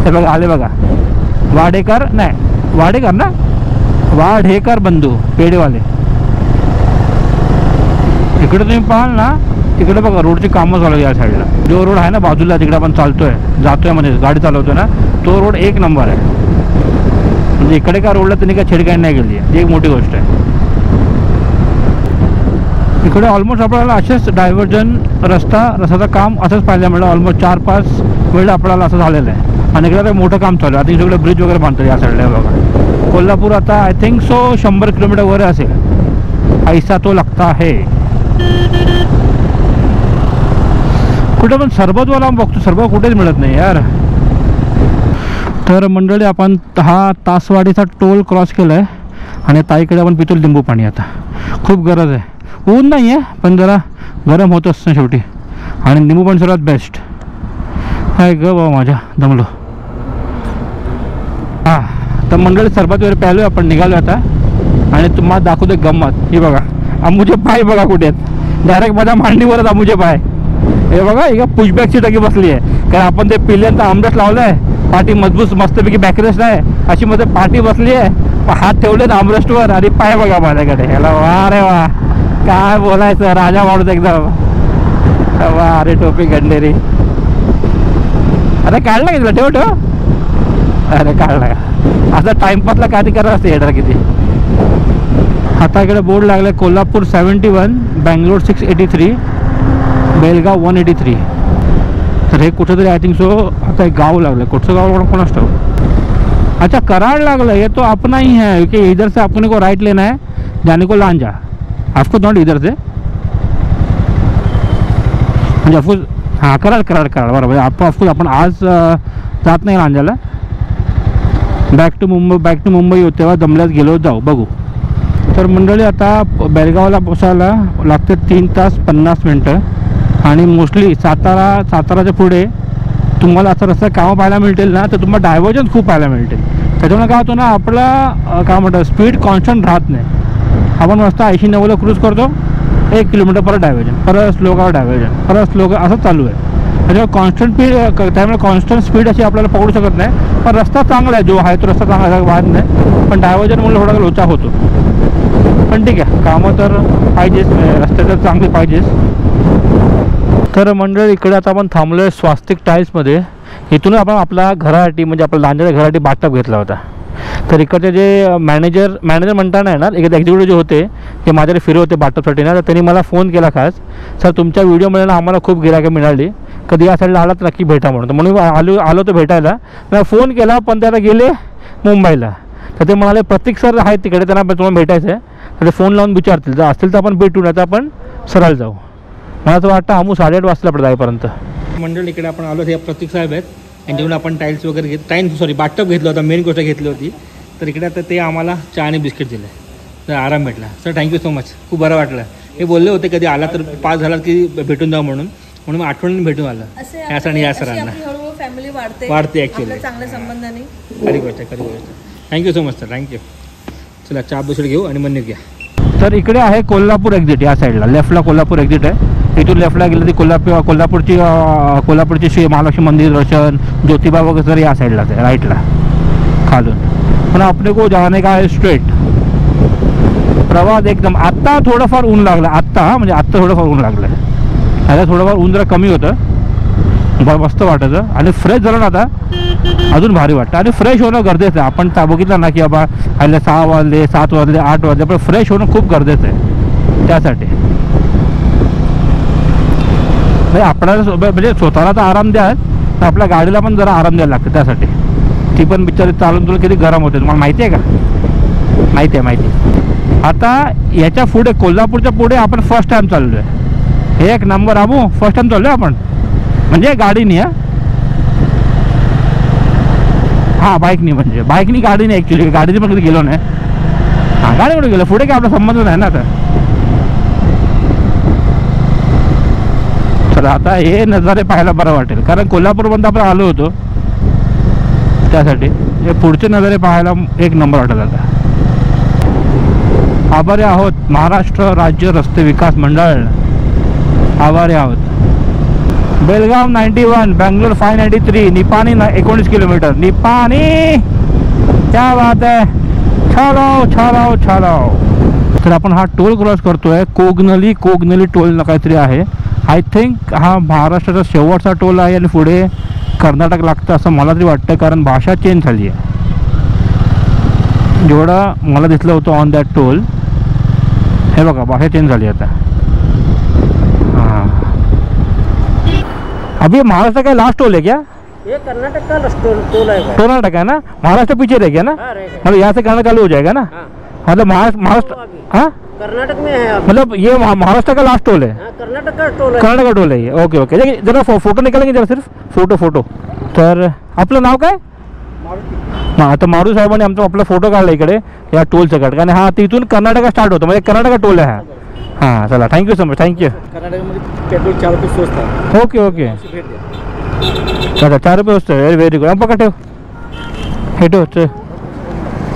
हे बघा आले बघा, वाडेकर ना, वाढेकर बंधू पेढेवाले. इकडे तुम्ही पाहाल ना, तिकडे बघा रोडची कामं चालू आहे या साईडला. जो रोड आहे ना बाजूला, तिकडे आपण जातोय म्हणजे गाडी चालवतोय ना, तो रोड एक नंबर आहे. म्हणजे इकडे का रोडला त्यांनी काय छेडखानी नाही केली आहे, ती एक मोठी गोष्ट आहे. इकडे ऑलमोस्ट आपल्याला असेच डायव्हर्जन रस्त्याचं काम असंच पाहायला मिळतं. ऑलमोस्ट 4-5 वेळा आपल्याला असं झालेलं आहे. आणि इकडे मोठं काम चालू आहे. आता इकडे ब्रिज वगैरे बांधतो या साईडला बघा. कोल्हापूर आता आय थिंक सो 100 किलोमीटर वगैरे असेल, ऐसा तो लगता है. कुठे पण सरबतवाला बघतो, सरबत कुठेच मिळत नाही यार. तर मंडळी आपण हा तासवाडीचा टोल क्रॉस केला आहे आणि ताईकडे आपण पितो लिंबू पाणी. आता खूप गरज आहे. ऊन नाही आहे पण जरा गरम होत असतं शेवटी. आणि लिंबू पाणी सर्वात बेस्ट आहे ग बाबा. माझ्या दमलो. हां तर मंडळी सरबत वगैरे प्यालो आपण, निघालो आता. आणि तुम्हाला दाखवतो गंमत. हे बघा अमुचे पाय बघा कुठे आहेत. डायरेक्ट माझ्या मांडीवरच अमुचे पाय. हे बघा एका पुशबॅकची टाकी बसली आहे. कारण आपण ते पिल्ल्यांचा आमरस लावलं आहे. पाठी मजबूत मस्तपैकी बॅकरेस्ट आहे अशी मध्ये पाठी बसली आहे. हात ठेवले ना आमरेस्टवर आणि पाय बघा माझ्याकडे. ह्याला वा रे वा, काय बोलायचं, राजा माणूस एकदम. वा अरे टोपी गंडेरी. अरे काढला का ठेव ठेव. अरे काढला का आता टाइमपासला काय ते करत असते हेडर किती. आता इकडे बोर्ड लागला कोल्हापूर 71, बँगलोर 683, बेलगाव 183. तर हे कुठेतरी आय थिंक सो आता एक गाव लागलं. कुठचं गाव कोण असतं. अच्छा कराड़ लागलं. ये तो अपना ही है क्योंकि इधर से अपने को राइट लेना है जाने को लांजा. आपको नॉट इधर से म्हणजे ऑफकोर्स हां कराड बरोबर. ऑफकोर्स आपण आज जात नाही लांजाला. बॅक टू मुंबई होते तेव्हा दमल्यात गेलो जाऊ बघू. तर मंडळी आता बेळगावला पोचायला लागते 3 तास 50 मिनटं. आणि मोस्टली साताराच्या पुढे तुम्हाला असं रस्ता कामं पाहायला मिळतील ना, तर तुम्हाला डायव्हर्जन खूप पाहायला मिळतील. त्याच्यामुळे काय होतं ना, आपला काय म्हणतात स्पीड कॉन्स्टंट राहत नाही. आपण मस्त 80-90ला क्रूज करतो, 1 किलोमीटर परत डायव्हर्जन, परत स्लोवर डायव्हर्जन, परत स्लो असं चालू आहे. त्याच्यामुळे कॉन्स्टंट त्यामुळे कॉन्स्टंट स्पीड अशी आपल्याला पकडू शकत नाही. पण रस्ता चांगला आहे, जो आहे तो रस्ता चांगला आहे, वाद नाही. पण डायव्हर्जनमुळे थोडा लोचा होतो. पण ठीक आहे, कामं तर पाहिजेच, रस्ते तर चांगले पाहिजेच. तर मंडळी इकडे आता आपण थांबलो आहे स्वास्तिक टाईल्समध्ये. इथून आपण आपल्या घरासाठी म्हणजे आपल्या लांजाच्या घरासाठी बाथटब घेतला होता. तर इकडचे जे मॅनेजर म्हणताना येणार एक एक्झिक्युटिव्ह जे होते ते माझ्याकडे फिरवते बाथटबसाठी ना, तर त्यांनी मला फोन केला खास, सर तुमच्या व्हिडिओमध्ये ना आम्हाला खूप गिरायकं मिळाली, कधी या साईडला आला तर नक्की भेटा म्हणून. तर म्हणून आलो तर भेटायला. मी फोन केला पण ते आता गेले मुंबईला. तर ते म्हणाले प्रतीक सर आहेत तिकडे, त्यांना तुम्हाला भेटायचं आहे. तर ते फोन लावून विचारतील, जर असतील तर आपण भेटू, नाही तर आपण सरळ जाऊ. मला तर वाटतं आम्ही 8:30 वाजता आपलं जाईपर्यंत. मंडळ इकडे आपण आलो, हे प्रतीक साहेब आहेत. यांच्याकडून आपण टाईल्स वगैरे बाथटब घेतलं होतं, मेन गोष्ट घेतली होती. तर इकडे आता ते आम्हाला चहा आणि बिस्किट दिले, तर आराम भेटला. सर थँक्यू सो मच, खूप बरं वाटलं. हे बोलले होते कधी आला तर पास झाला की भेटून जाऊ म्हणून मग आठवणीने भेटून आलं. या सरांना फॅमिली वाढते ॲक्च्युली, चांगल्या संबंधाने. खरी गोष्ट. Thank you so much sir, thank you. चला चहा बिस्किट घेऊ आणि मग निघूया. तर इकडे आहे कोल्हापूर एक्झिट. या साईडला लेफ्टला कोल्हापूर एक्झिट आहे. इथून लेफ्टला गेलं ती कोल्हापूरची महालक्ष्मी मंदिर दर्शन, ज्योतिबा वगैरे या साईडलाच आहे, राईटला खालून. पण अपने को जाने का है स्ट्रेट. प्रवास एकदम. आत्ता थोडंफार ऊन लागलं, आत्ता थोडंफार ऊन लागलं आहे. आता थोडंफार ऊन जरा कमी होतं, मस्त वाटायचं. आणि फ्रेश झालं ना आता अजून भारी वाटतं. आणि फ्रेश होणं गरजेचं आहे. आपण बघितलं ना की बाबा आले 6 वाजले 7 वाजले 8 वाजले, पण फ्रेश होणं खूप गरजेचं आहे. त्यासाठी म्हणजे आपल्याला म्हणजे स्वतःला तर आराम द्या, तर आपल्या गाडीला पण जरा आराम द्यायला लागतं. त्यासाठी ती पण बिचारी चालून तुला किती गरम होते तुम्हाला माहिती आहे का? माहिती आहे. आता याच्या पुढे कोल्हापूरच्या पुढे आपण फर्स्ट टाइम चाललो आहे. एक नंबर आबू, फर्स्ट टाइम चाललो आहे आपण, म्हणजे गाडीनी. हां बाईकनी, म्हणजे बाईकनी गाडीने. ॲक्च्युली गाडीने पण कधी गेलो नाही. हां गाडीकडे गेलो, पुढे काय आपला संबंध नाही ना आता. तर आता हे नजारे पाहायला बरं वाटेल, कारण कोल्हापूरपर्यंत आपण आलो होतो, त्यासाठी हे पुढचे नजारे पाहायला एक नंबर वाटेल. आता आभारी आहोत महाराष्ट्र राज्य रस्ते विकास मंडळ, आभारी आहोत. बेलगाव 91, बँगलोर 593, निपाणी 19 किलोमीटर. निपाणी क्या बात आहे. छालाव. तर आपण हा टोल क्रॉस करतोय, कोगनली टोल काहीतरी आहे. आय थिंक हा महाराष्ट्राचा शेवटचा टोल आहे आणि पुढे कर्नाटक लागतं असं मला तरी वाटतं, कारण भाषा चेंज झाली आहे. जेवढा मला दिसलं होतं ऑन दॅट टोल, हे बघा भाषा चेंज झाली आता. हाँ अभी महाराष्ट्र का लास्ट टोल है क्या? ये कर्नाटक का टोल है. कर्नाटक है ना, महाराष्ट्र पीछे रह गया ना. मतलब यहाँ से कर्नाटक चालू हो जाएगा ना. मतलब महाराष्ट्र हाँ कर्नाटक में है आप. मतलब ये महाराष्ट्र का लास्ट टोल है. कर्नाटक का टोल है. कर्नाटक का टोल है ये. Okay okay. देखिए जरा फोटो निकालेंगे जरा, सिर्फ फोटो. तर आपलं नाव काय? हां तर मारुती साहेबांनी आमचा आपला फोटो काढला इकडे या टोल सकट, कारण हा तिथून कर्नाटक स्टार्ट होतो, म्हणजे कर्नाटक टोल आहे हा. हां चला, थँक्यू सो मच. थँक्यू. कर्नाटकमध्ये पेट्रोल 4 रुपये स्वस्त आहे. Okay okay. भेट द्या. अच्छा 4 रुपये असतं. Very good. पका ठेव हे ठेव.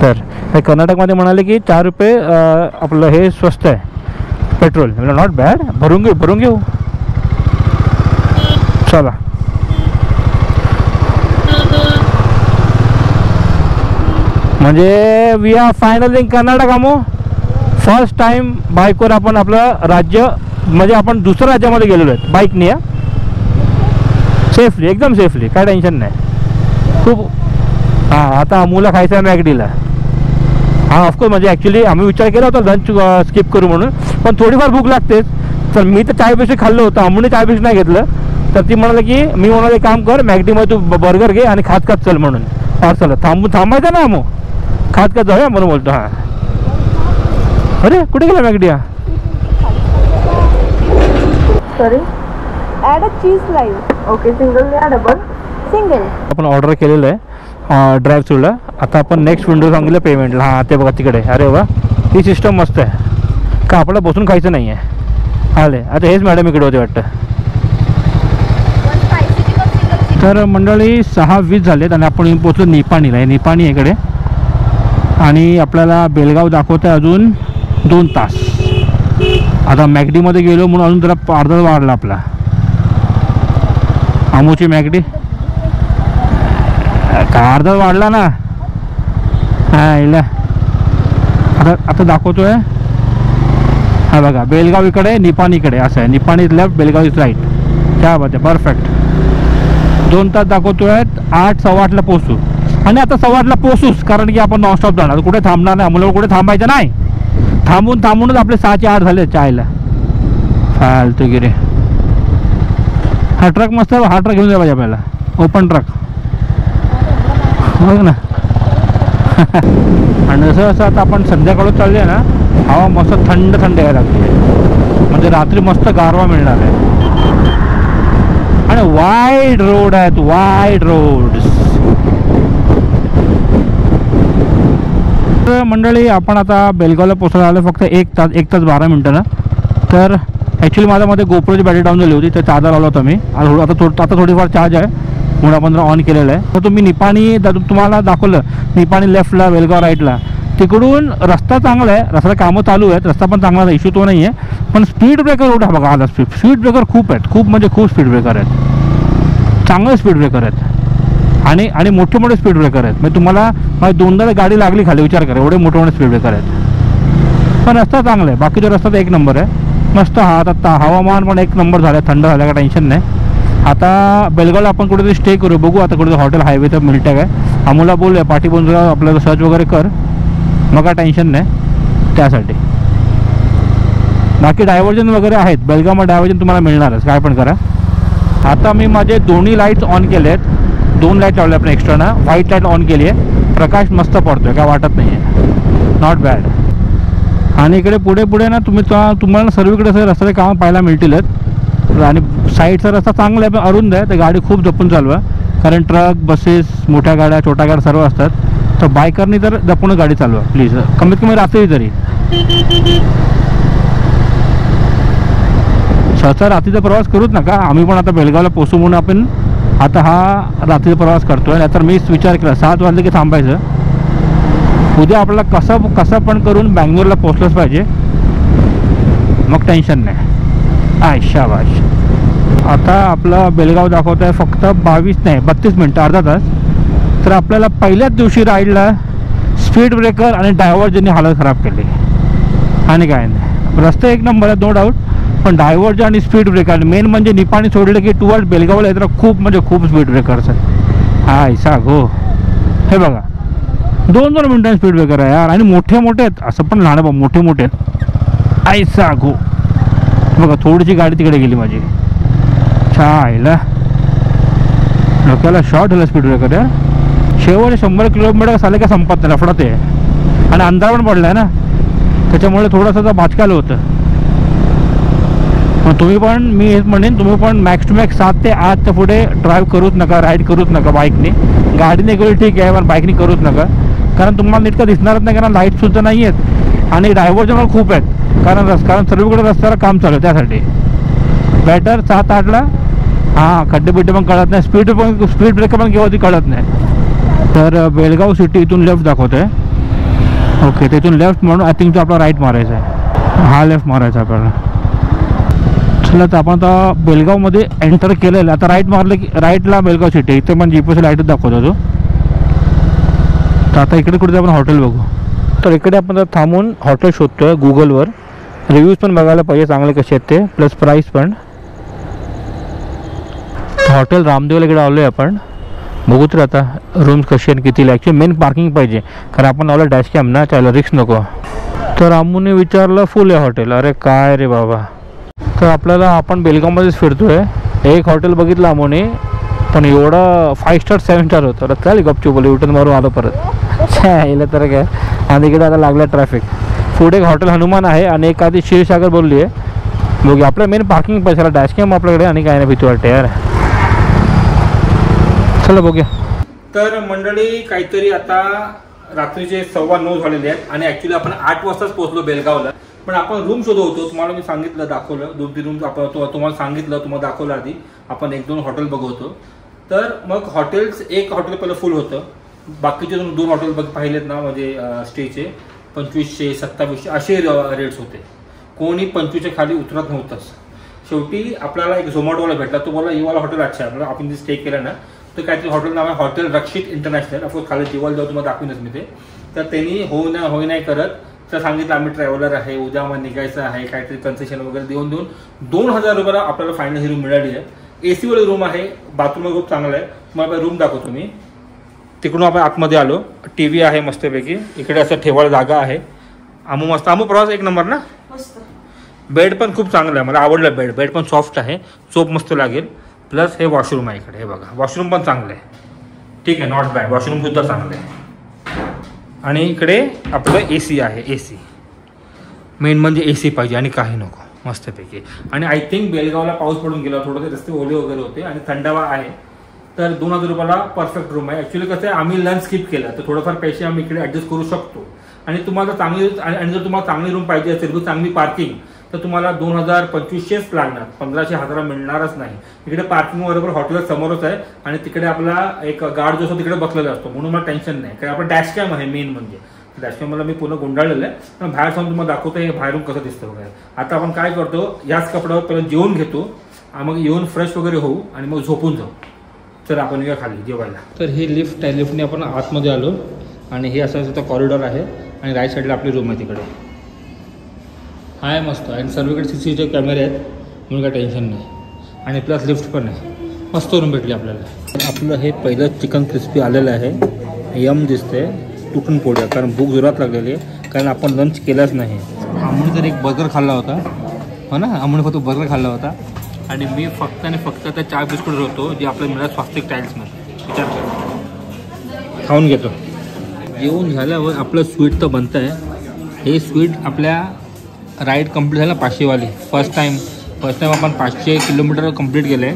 तर हे कर्नाटकमध्ये म्हणाले की 4 रुपये आपलं हे स्वस्त आहे पेट्रोल. Not bad. भरून घेऊ. चला. म्हणजे we are final in Karnataka. आमो फर्स्ट टाइम बाईकवर आपण आपलं राज्य, म्हणजे आपण दुसऱ्या राज्यामध्ये गेलेलो आहेत बाईकने. सेफली, एकदम सेफली, काय टेन्शन नाही. खूप. हां आता अमूला खायचं आहे मॅगडीला. हां ऑफकोर्स, म्हणजे ॲक्च्युली आम्ही विचार केला होता लंच स्किप करू म्हणून, पण थोडीफार भूक लागतेच. तर मी तर चाय बिस्किट खाल्लं होतं, अमूने चाय बिस्किट नाही घेतलं. तर ती म्हणाले की मी म्हणाले काम कर, मॅगडीमध्ये तू बर्गर घे आणि खात चल म्हणून. पार्सल थांबायचं ना अमू, खात जाऊया म्हणून बोलतो. हां अरे कुठे गेला मॅगडी? हा sorry add a cheese live. Okay single या डबल? सिंगल. आपण ऑर्डर केलेलं आहे ड्राईव्ह थ्रूला. आता आपण नेक्स्ट विंडो सांगितलं पेमेंटला. हां ते बघा तिकडे. अरे वा, ही सिस्टम मस्त आहे का, आपल्याला बसून खायचं नाही आहे. आले आता हेच मॅडम इकडे होते वाटतं. तर मंडळी 6:20 झालेत आणि आपण पोचलो निपाणीला. हे निपाणी इकडे, आणि आपल्याला बेलगाव दाखवतं आहे अजून 2 तास. आता मॅगडीमध्ये गेलो म्हणून अजून जरा अर्धा वाढला आपला. आमूची मॅगडी का अर्धा वाढला ना. हां इला आता दाखवतोय. हा बघा बेलगाव इकडे, निपाणी इकडे असं आहे. Nipani is left, Belgaum is right. क्या बात आहे, परफेक्ट. 2 तास दाखवतोय. 8 सव्वा 8ला पोचू. आणि आता 8:15ला पोचूच, कारण की आपण नॉनस्टॉप जाणार, कुठे थांबणार नाही. मुलं कुठे थांबायचं नाही. थांबूनच आपले 6चे 8 झाले चायला. फालतूगिरी. हा ट्रक मस्त, हा ट्रक घेऊन जा पाहिजे आपल्याला, ओपन ट्रक बघ ना. आणि जसं आता आपण संध्याकाळी चालले ना, हवा मस्त थंड यायला लागते, म्हणजे रात्री मस्त गारवा मिळणार आहे. आणि वाईड रोड आहेत, वाईड रोड्स. तर मंडळी आपण आता बेलगावला पोहोचायला आलो फक्त 1 तास 12 मिनटानं. तर ॲक्च्युली माझ्यामध्ये गोप्रोची बॅटरी डाऊन झाली होती, तर चार्जर लावला होता मी. आता थोडीफार चार्ज आहे म्हणून आपण ऑन केलेलं आहे. तर तुम्ही निपाणी तुम्हाला दाखवलं, निपाणी लेफ्टला, बेलगाव राईटला. तिकडून रस्ता चांगला आहे, रस्त्याला कामं चालू आहेत, रस्ता पण चांगला आहे, इश्यू तो नाही आहे. पण स्पीड ब्रेकर रोड हा बघा आला. स्पीड ब्रेकर खूप आहेत, खूप म्हणजे खूप स्पीड ब्रेकर आहेत, चांगले स्पीड ब्रेकर आहेत. आणि मोठे स्पीड ब्रेकर आहेत. म्हणजे तुम्हाला 2दा गाडी लागली खाली, विचार करा, एवढे मोठे स्पीड ब्रेकर आहेत. पण रस्ता चांगला आहे, बाकीचा रस्ता तर 1 नंबर आहे मस्त. हा आता हवामान पण 1 नंबर झालं, थंड झालं, का टेन्शन नाही. आता बेलगावला आपण कुठेतरी स्टे करू, बघू आता कुठेतरी हॉटेल हायवे तर मिळतं काय. आम्हाला बोलूया पाठी बोलूया, आपल्याला सर्च वगैरे कर, मग काय टेन्शन नाही त्यासाठी. बाकी डायव्हर्जन वगैरे आहेत बेलगावमध्ये, डायव्हर्जन तुम्हाला मिळणारच, काय पण करा. आता मी माझे दोन्ही लाईट्स ऑन केले आहेत, 2 लाईट लावले आपण एक्स्ट्रा ना. व्हाईट लाईट ऑन केली आहे, प्रकाश मस्त पडतोय, काय वाटत नाही आहे, नॉट बॅड. आणि इकडे पुढे ना तुम्हाला सर्वीकडे असं रस्त्याचे कामं पाहायला मिळतीलच. आणि साईडचा रस्ता चांगला आहे, पण अरुंद आहे, तर गाडी खूप जपून चालवा, कारण ट्रक, बसेस, मोठ्या गाड्या, छोट्या गाड्या सर्व असतात. तर बायकरनी तर जपून गाडी चालवा प्लीज, कमीत कमी रात्री तरी. सहसा रात्रीचा प्रवास करूच नका. आम्ही पण आता बेलगावला पोचू म्हणून आपण आता हा रात्रीचा प्रवास करतोय. नाहीतर मीच विचार केला 7 वाजले की थांबायचं. उद्या आपल्याला कसं पण करून बँगलोरला पोचलंच पाहिजे, मग टेन्शन नाही. शाबाश. आता आपला बेलगाव दाखवत आहे फक्त 32 मिनटं, अर्धा तास. तर आपल्याला पहिल्याच दिवशी राईडला स्पीड ब्रेकर आणि डायव्हर्जनने हालत खराब केली, आणि काय नाही. रस्ते 1 नंबर आहे, नो डाऊट, पण डायव्हर्जन आणि स्पीड ब्रेकर मेन म्हणजे निपाणी सोडलं की टुवर्ड बेलगावला येताना खूप म्हणजे खूप स्पीड ब्रेकर्स आहे. हा ऐसा गो, हे बघा 2-2 मिनिटांनी स्पीड ब्रेकर आहे यार. आणि मोठे मोठे आहेत, असं पण लहान बघ, मोठे मोठे आहेत. ऐसा गो बघा, थोडीशी गाडी तिकडे गेली माझी. छायला डोक्याला शॉर्ट झाला स्पीड ब्रेकर यार. शेवट 100 किलोमीटर झाले का संपत नाही, लफडा ते. आणि अंधार पण पडला आहे ना, त्याच्यामुळे थोडंसं भाचकालं होतं. मग तुम्ही पण, मी हेच म्हणेन, तुम्ही पण मॅक्स टू मॅक्स 7 ते 8च्या पुढे ड्राईव्ह करूच नका, राईड करूच नका बाईकने. गाडीने गेली ठीक आहे, पण बाईकने करूच नका, कारण तुम्हाला नीट का दिसणारच नाही, कारण लाईटसुद्धा नाही आहेत आणि डायव्हर्जन पण खूप आहेत, कारण सर्वीकडे रस्त्याला काम चालू आहे. त्यासाठी बेटर 7-8ला. हां, खड्डे बिड्डे पण कळत नाही, स्पीड ब्रेकर पण केव्हा ती कळत नाही. तर बेलगाव सिटी इथून लेफ्ट दाखवत आहे. ओके, तिथून लेफ्ट म्हणून आय थिंक तो आपला राईट मारायचा आहे. हा लेफ्ट मारायचा आपल्याला. चला, तर आपण आता बेलगावमध्ये एंटर केलेलं. आता राईट मारलं की राईटला बेलगाव सिटी, इथे पण GPS लाईटच दाखवतो तो. तर आता इकडे कुठे आपण हॉटेल बघू. तर इकडे आपण थांबून हॉटेल शोधतोय गुगलवर. रिव्ह्यूज पण बघायला पाहिजे चांगले कसे आहेत ते, प्लस प्राईस पण. हॉटेल रामदेवला इकडे आलो आहे आपण. बघू तर आता रूम्स कशी आणि कितीला. ॲक्च्युली मेन पार्किंग पाहिजे, कारण आपण आलो डॅश कॅम ना, चालेल रिस्क नको. तर रामूने विचारलं फुल आहे हॉटेल. अरे काय रे बाबा. तर आपल्याला, आपण बेलगावमध्येच फिरतोय. एक हॉटेल बघितलं आमोने, पण एवढं 5 स्टार 7 स्टार होतं. चालेल गपचूप बोल, युटर्न मारून आलो परत. येलं तर काय. आणि इकडे आता लागलं ट्रॅफिक. पुढे एक हॉटेल हनुमान आहे आणि एक आधी क्षीरसागर बोलली आहे. बघू, आपलं मेन पार्किंग पैशाला डॅश कॅम आपल्याकडे, आणि काय नाही भीती वाटते यार. चला बघूया. तर मंडळी, काहीतरी आता रात्रीचे 9:15 झालेले आहेत आणि ॲक्च्युली आपण 8 वाजताच पोहोचलो बेलगावला. पण आपण रूम शोधत होतो. तुम्हाला मी सांगितलं, दाखवलं 2-3 रूम आपण तुम्हाला सांगितलं, तुम्हाला दाखवलं आधी. आपण 1-2 हॉटेल बघवतो. तर मग हॉटेल्स, एक हॉटेल पहिलं फुल होतं, बाकीचे 2 हॉटेल पाहिलेत ना, म्हणजे स्टेचे 2500, 2700 असे रेट्स होते. कोणी 25च्या खाली उतरत नव्हतंच. शेवटी आपल्याला एक झोमॅटोवाला भेटला. तो बोला येवाला हॉटेल अच्छा आहे. आपल्याला आपण जे स्टे केलं ना, तर काहीतरी हॉटेल नाव आहे हॉटेल रक्षित इंटरनॅशनल. ऑफकोर्स खाली दिवाल जाऊ तुम्हाला दाखवूनच मी ते. तर त्यांनी होई नाही करत तर सांगितलं आम्ही ट्रॅव्हलर आहे, उद्या मग निघायचं आहे, काहीतरी कन्सेशन वगैरे देऊन 2000 रुपयाला आपल्याला फायनल ही रूम मिळाली आहे. AC वाली रूम आहे, बाथरूम खूप चांगलं आहे. तुम्हाला रूम दाखवतो मी. तिकडून आपण आतमध्ये आलो. TV आहे मस्तपैकी. इकडे असं ठेवायला जागा आहे. आमू मस्त, आमू प्रवास 1 नंबर ना. बेड पण खूप चांगलं आहे, मला आवडलं बेड पण सॉफ्ट आहे, झोप मस्त लागेल. प्लस हे वॉशरूम आहे इकडे, हे बघा वॉशरूम पण चांगलं आहे. ठीक आहे, नॉट बॅड, वॉशरूम सुद्धा चांगलं आहे. आणि इकडे आपलं AC आहे. AC मेन म्हणजे AC पाहिजे आणि काही नको, मस्तपैकी. आणि आय थिंक बेलगावला पाऊस पडून गेला, थोडंसे रस्ते ओले वगैरे होते आणि थंडावा आहे. तर 2000 रुपयाला परफेक्ट रूम आहे. ॲक्च्युली कसं आहे, आम्ही लंच स्किप केला तर थोडंफार पैसे आम्ही इकडे ॲडजस्ट करू शकतो. आणि तुम्हाला चांगली, आणि जर तुम्हाला चांगली रूम पाहिजे असेल, चांगली पार्किंग, तर तुम्हाला 2000-2500 लागणार, 1500-1000 मिळणारच नाही. इकडे पार्किंग बरोबर हॉटेल समोरच आहे आणि तिकडे आपला एक गार्ड जो असतो तिकडे बसलेला असतो, म्हणून मला टेन्शन नाही. कारण आपण डॅश कॅम आहे मेन म्हणजे. डॅश कॅमला मी पूर्ण गुंडाळलेलं आहे. पण बाहेर जाऊन तुम्हाला दाखवतो हे बाहेरून कसं दिसतं वगैरे. आता आपण काय करतो, याच कपड्यावर पहिलं जेवून घेतो, मग येऊन फ्रेश वगैरे होऊ आणि मग झोपून जाऊ. तर आपण येऊया खाली जेवायला. तर ही लिफ्ट आहे, लिफ्टने आपण आतमध्ये आलो आणि हे असं कॉरिडॉर आहे आणि राईट साईडला आपली रूम आहे तिकडे. आहे मस्त, आणि सर्वीकडे CCTV कॅमेरे आहेत, म्हणून काय टेन्शन नाही. आणि प्लस लिफ्ट पण आहे. मस्त रूम भेटली आपल्याला. आपलं हे पहिलं चिकन क्रिस्पी आलेलं आहे. यम दिसते, तुटून पोळ्या, कारण भूक जोरात लागलेली आहे, कारण आपण लंच केलाच नाही. आम्ही तर एक बर्गर खाल्ला होता, हो ना, आम्ही फक्त बर्गर खाल्ला होता. आणि मी फक्त आणि फक्त त्या 4 बिस्कुट होतो जे आपल्याला मिळालं स्वास्तिक टाईल्समध्ये. विचार कर, खाऊन घेतो. जेवून झाल्यावर आपलं स्वीट तर बनतं आहे. हे स्वीट आपल्या राईड कंप्लीट झालं 500वाली. फर्स्ट टाईम आपण 500 किलोमीटर कंप्लीट केलं आहे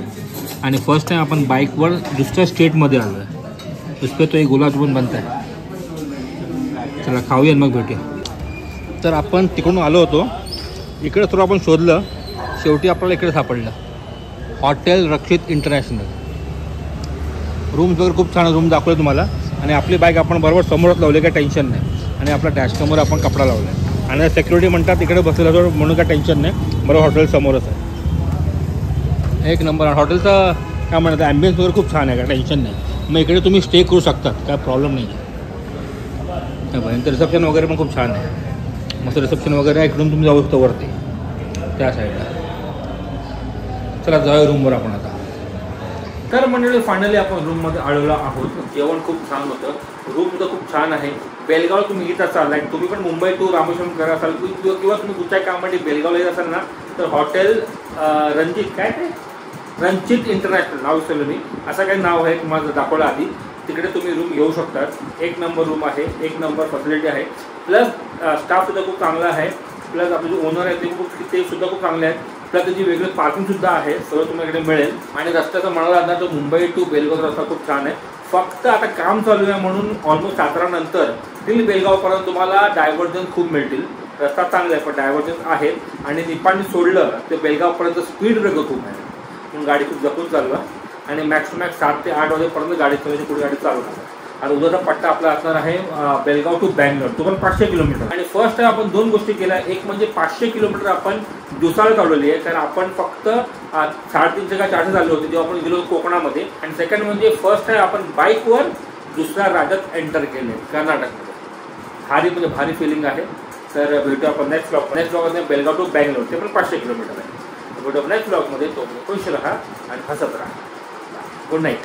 आणि फर्स्ट टाईम आपण बाईकवर दुसऱ्या स्टेटमध्ये आलो आहे. उसपे तो एक गुलाबजामुन बनत आहे. चला खाऊया मग भेटूया. तर आपण तिकडून आलो होतो, इकडे थोडं आपण शोधलं, शेवटी आपल्याला इकडे सापडलं हॉटेल रक्षित इंटरनॅशनल. रूम्स वगैरे खूप छान रूम दाखवले तुम्हाला. आणि आपली बाईक आपण बरोबर समोरच लावली, काय टेन्शन नाही. आणि आपल्या डॅशकॅमवर आपण कपडा लावला आहे आणि सिक्युरिटी म्हणतात तिकडे बसलेला जो, म्हणून काय टेन्शन नाही. बरोबर हॉटेल समोरच आहे, 1 नंबर. हॉटेलचं काय म्हणतात, ॲम्बियन्स वगैरे खूप छान आहे, काय टेन्शन नाही. मग इकडे तुम्ही स्टे करू शकतात, काय प्रॉब्लेम नाही आहे. रिसेप्शन वगैरे पण खूप छान आहे, मस्त रिसेप्शन वगैरे आहे. इकडून तुम्ही जाऊ शकता वरती त्या साईडला. चला जाऊया रूमवर आपण आता. तर मंडळी फायनली आपण रूममध्ये आलेलो आहोत. जेवण खूप छान होतं, रूम सुद्धा खूप छान आहे. बेलगाव तुम्ही येत असाल, लाईक तुम्ही पण मुंबई टू रामेश्वरम करत असाल किंवा तुम्ही कुठच्या कामासाठी बेलगावला येत असाल ना, तर हॉटेल रणजित काय ते रणजित इंटरनॅशनल नाव विसरलं मी, असं काही नाव आहे तुम्हाला दाखवलं आधी. तिकडे तुम्ही रूम घेऊ शकतात. 1 नंबर रूम आहे, 1 नंबर फॅसिलिटी आहे. प्लस स्टाफसुद्धा खूप चांगला आहे. प्लस आपले जे ओनर आहेत ते सुद्धा खूप चांगले आहेत. प्लस त्याची वेगळी पार्किंगसुद्धा आहे, सगळं तुम्हाला इकडे मिळेल. आणि रस्त्याचा म्हणाला ना, तो मुंबई टू बेलगाव रस्ता खूप छान आहे. फक्त आता काम चालू आहे म्हणून ऑलमोस्ट 17 नंतर टिल बेलगावपर्यंत तुम्हाला डायव्हर्जन खूप मिळतील. रस्ता चांगला आहे पण डायव्हर्जन आहे. आणि निपाणी सोडलं ते बेलगावपर्यंत स्पीड ब्रेकर खूप आहे म्हणून गाडी खूप जपून चालवा. आणि मॅक्स टू मॅक्स 7 ते 8 वाजेपर्यंत गाडी चालवायची, पुढे गाडी चालू नका. आणि उद्याचा पट्टा आपला असणार आहे बेलगाव टू बँगलोर, तो पण 500 किलोमीटर. आणि फर्स्ट टाइम आपण 2 गोष्टी केल्या. एक म्हणजे 500 किलोमीटर आपण दिवसाला चालवली आहे, कारण आपण फक्त 350 का 400 चालले होते जेव्हा आपण गेलो कोकणामध्ये. आणि सेकंड म्हणजे फर्स्ट टाइम आपण बाईकवर दुसऱ्या राज्यात एंटर केले, कर्नाटकमध्ये. भारी म्हणजे भारी फिलिंग आहे. तर भेटू आपण नेक्स्ट ब्लॉगमध्ये. बेलगाव टू बँगलोर ते पण 500 किलोमीटर आहे. भेटू नेक्स्ट ब्लॉगमध्ये. तो खुश राहा आणि हसत राहा. Good night.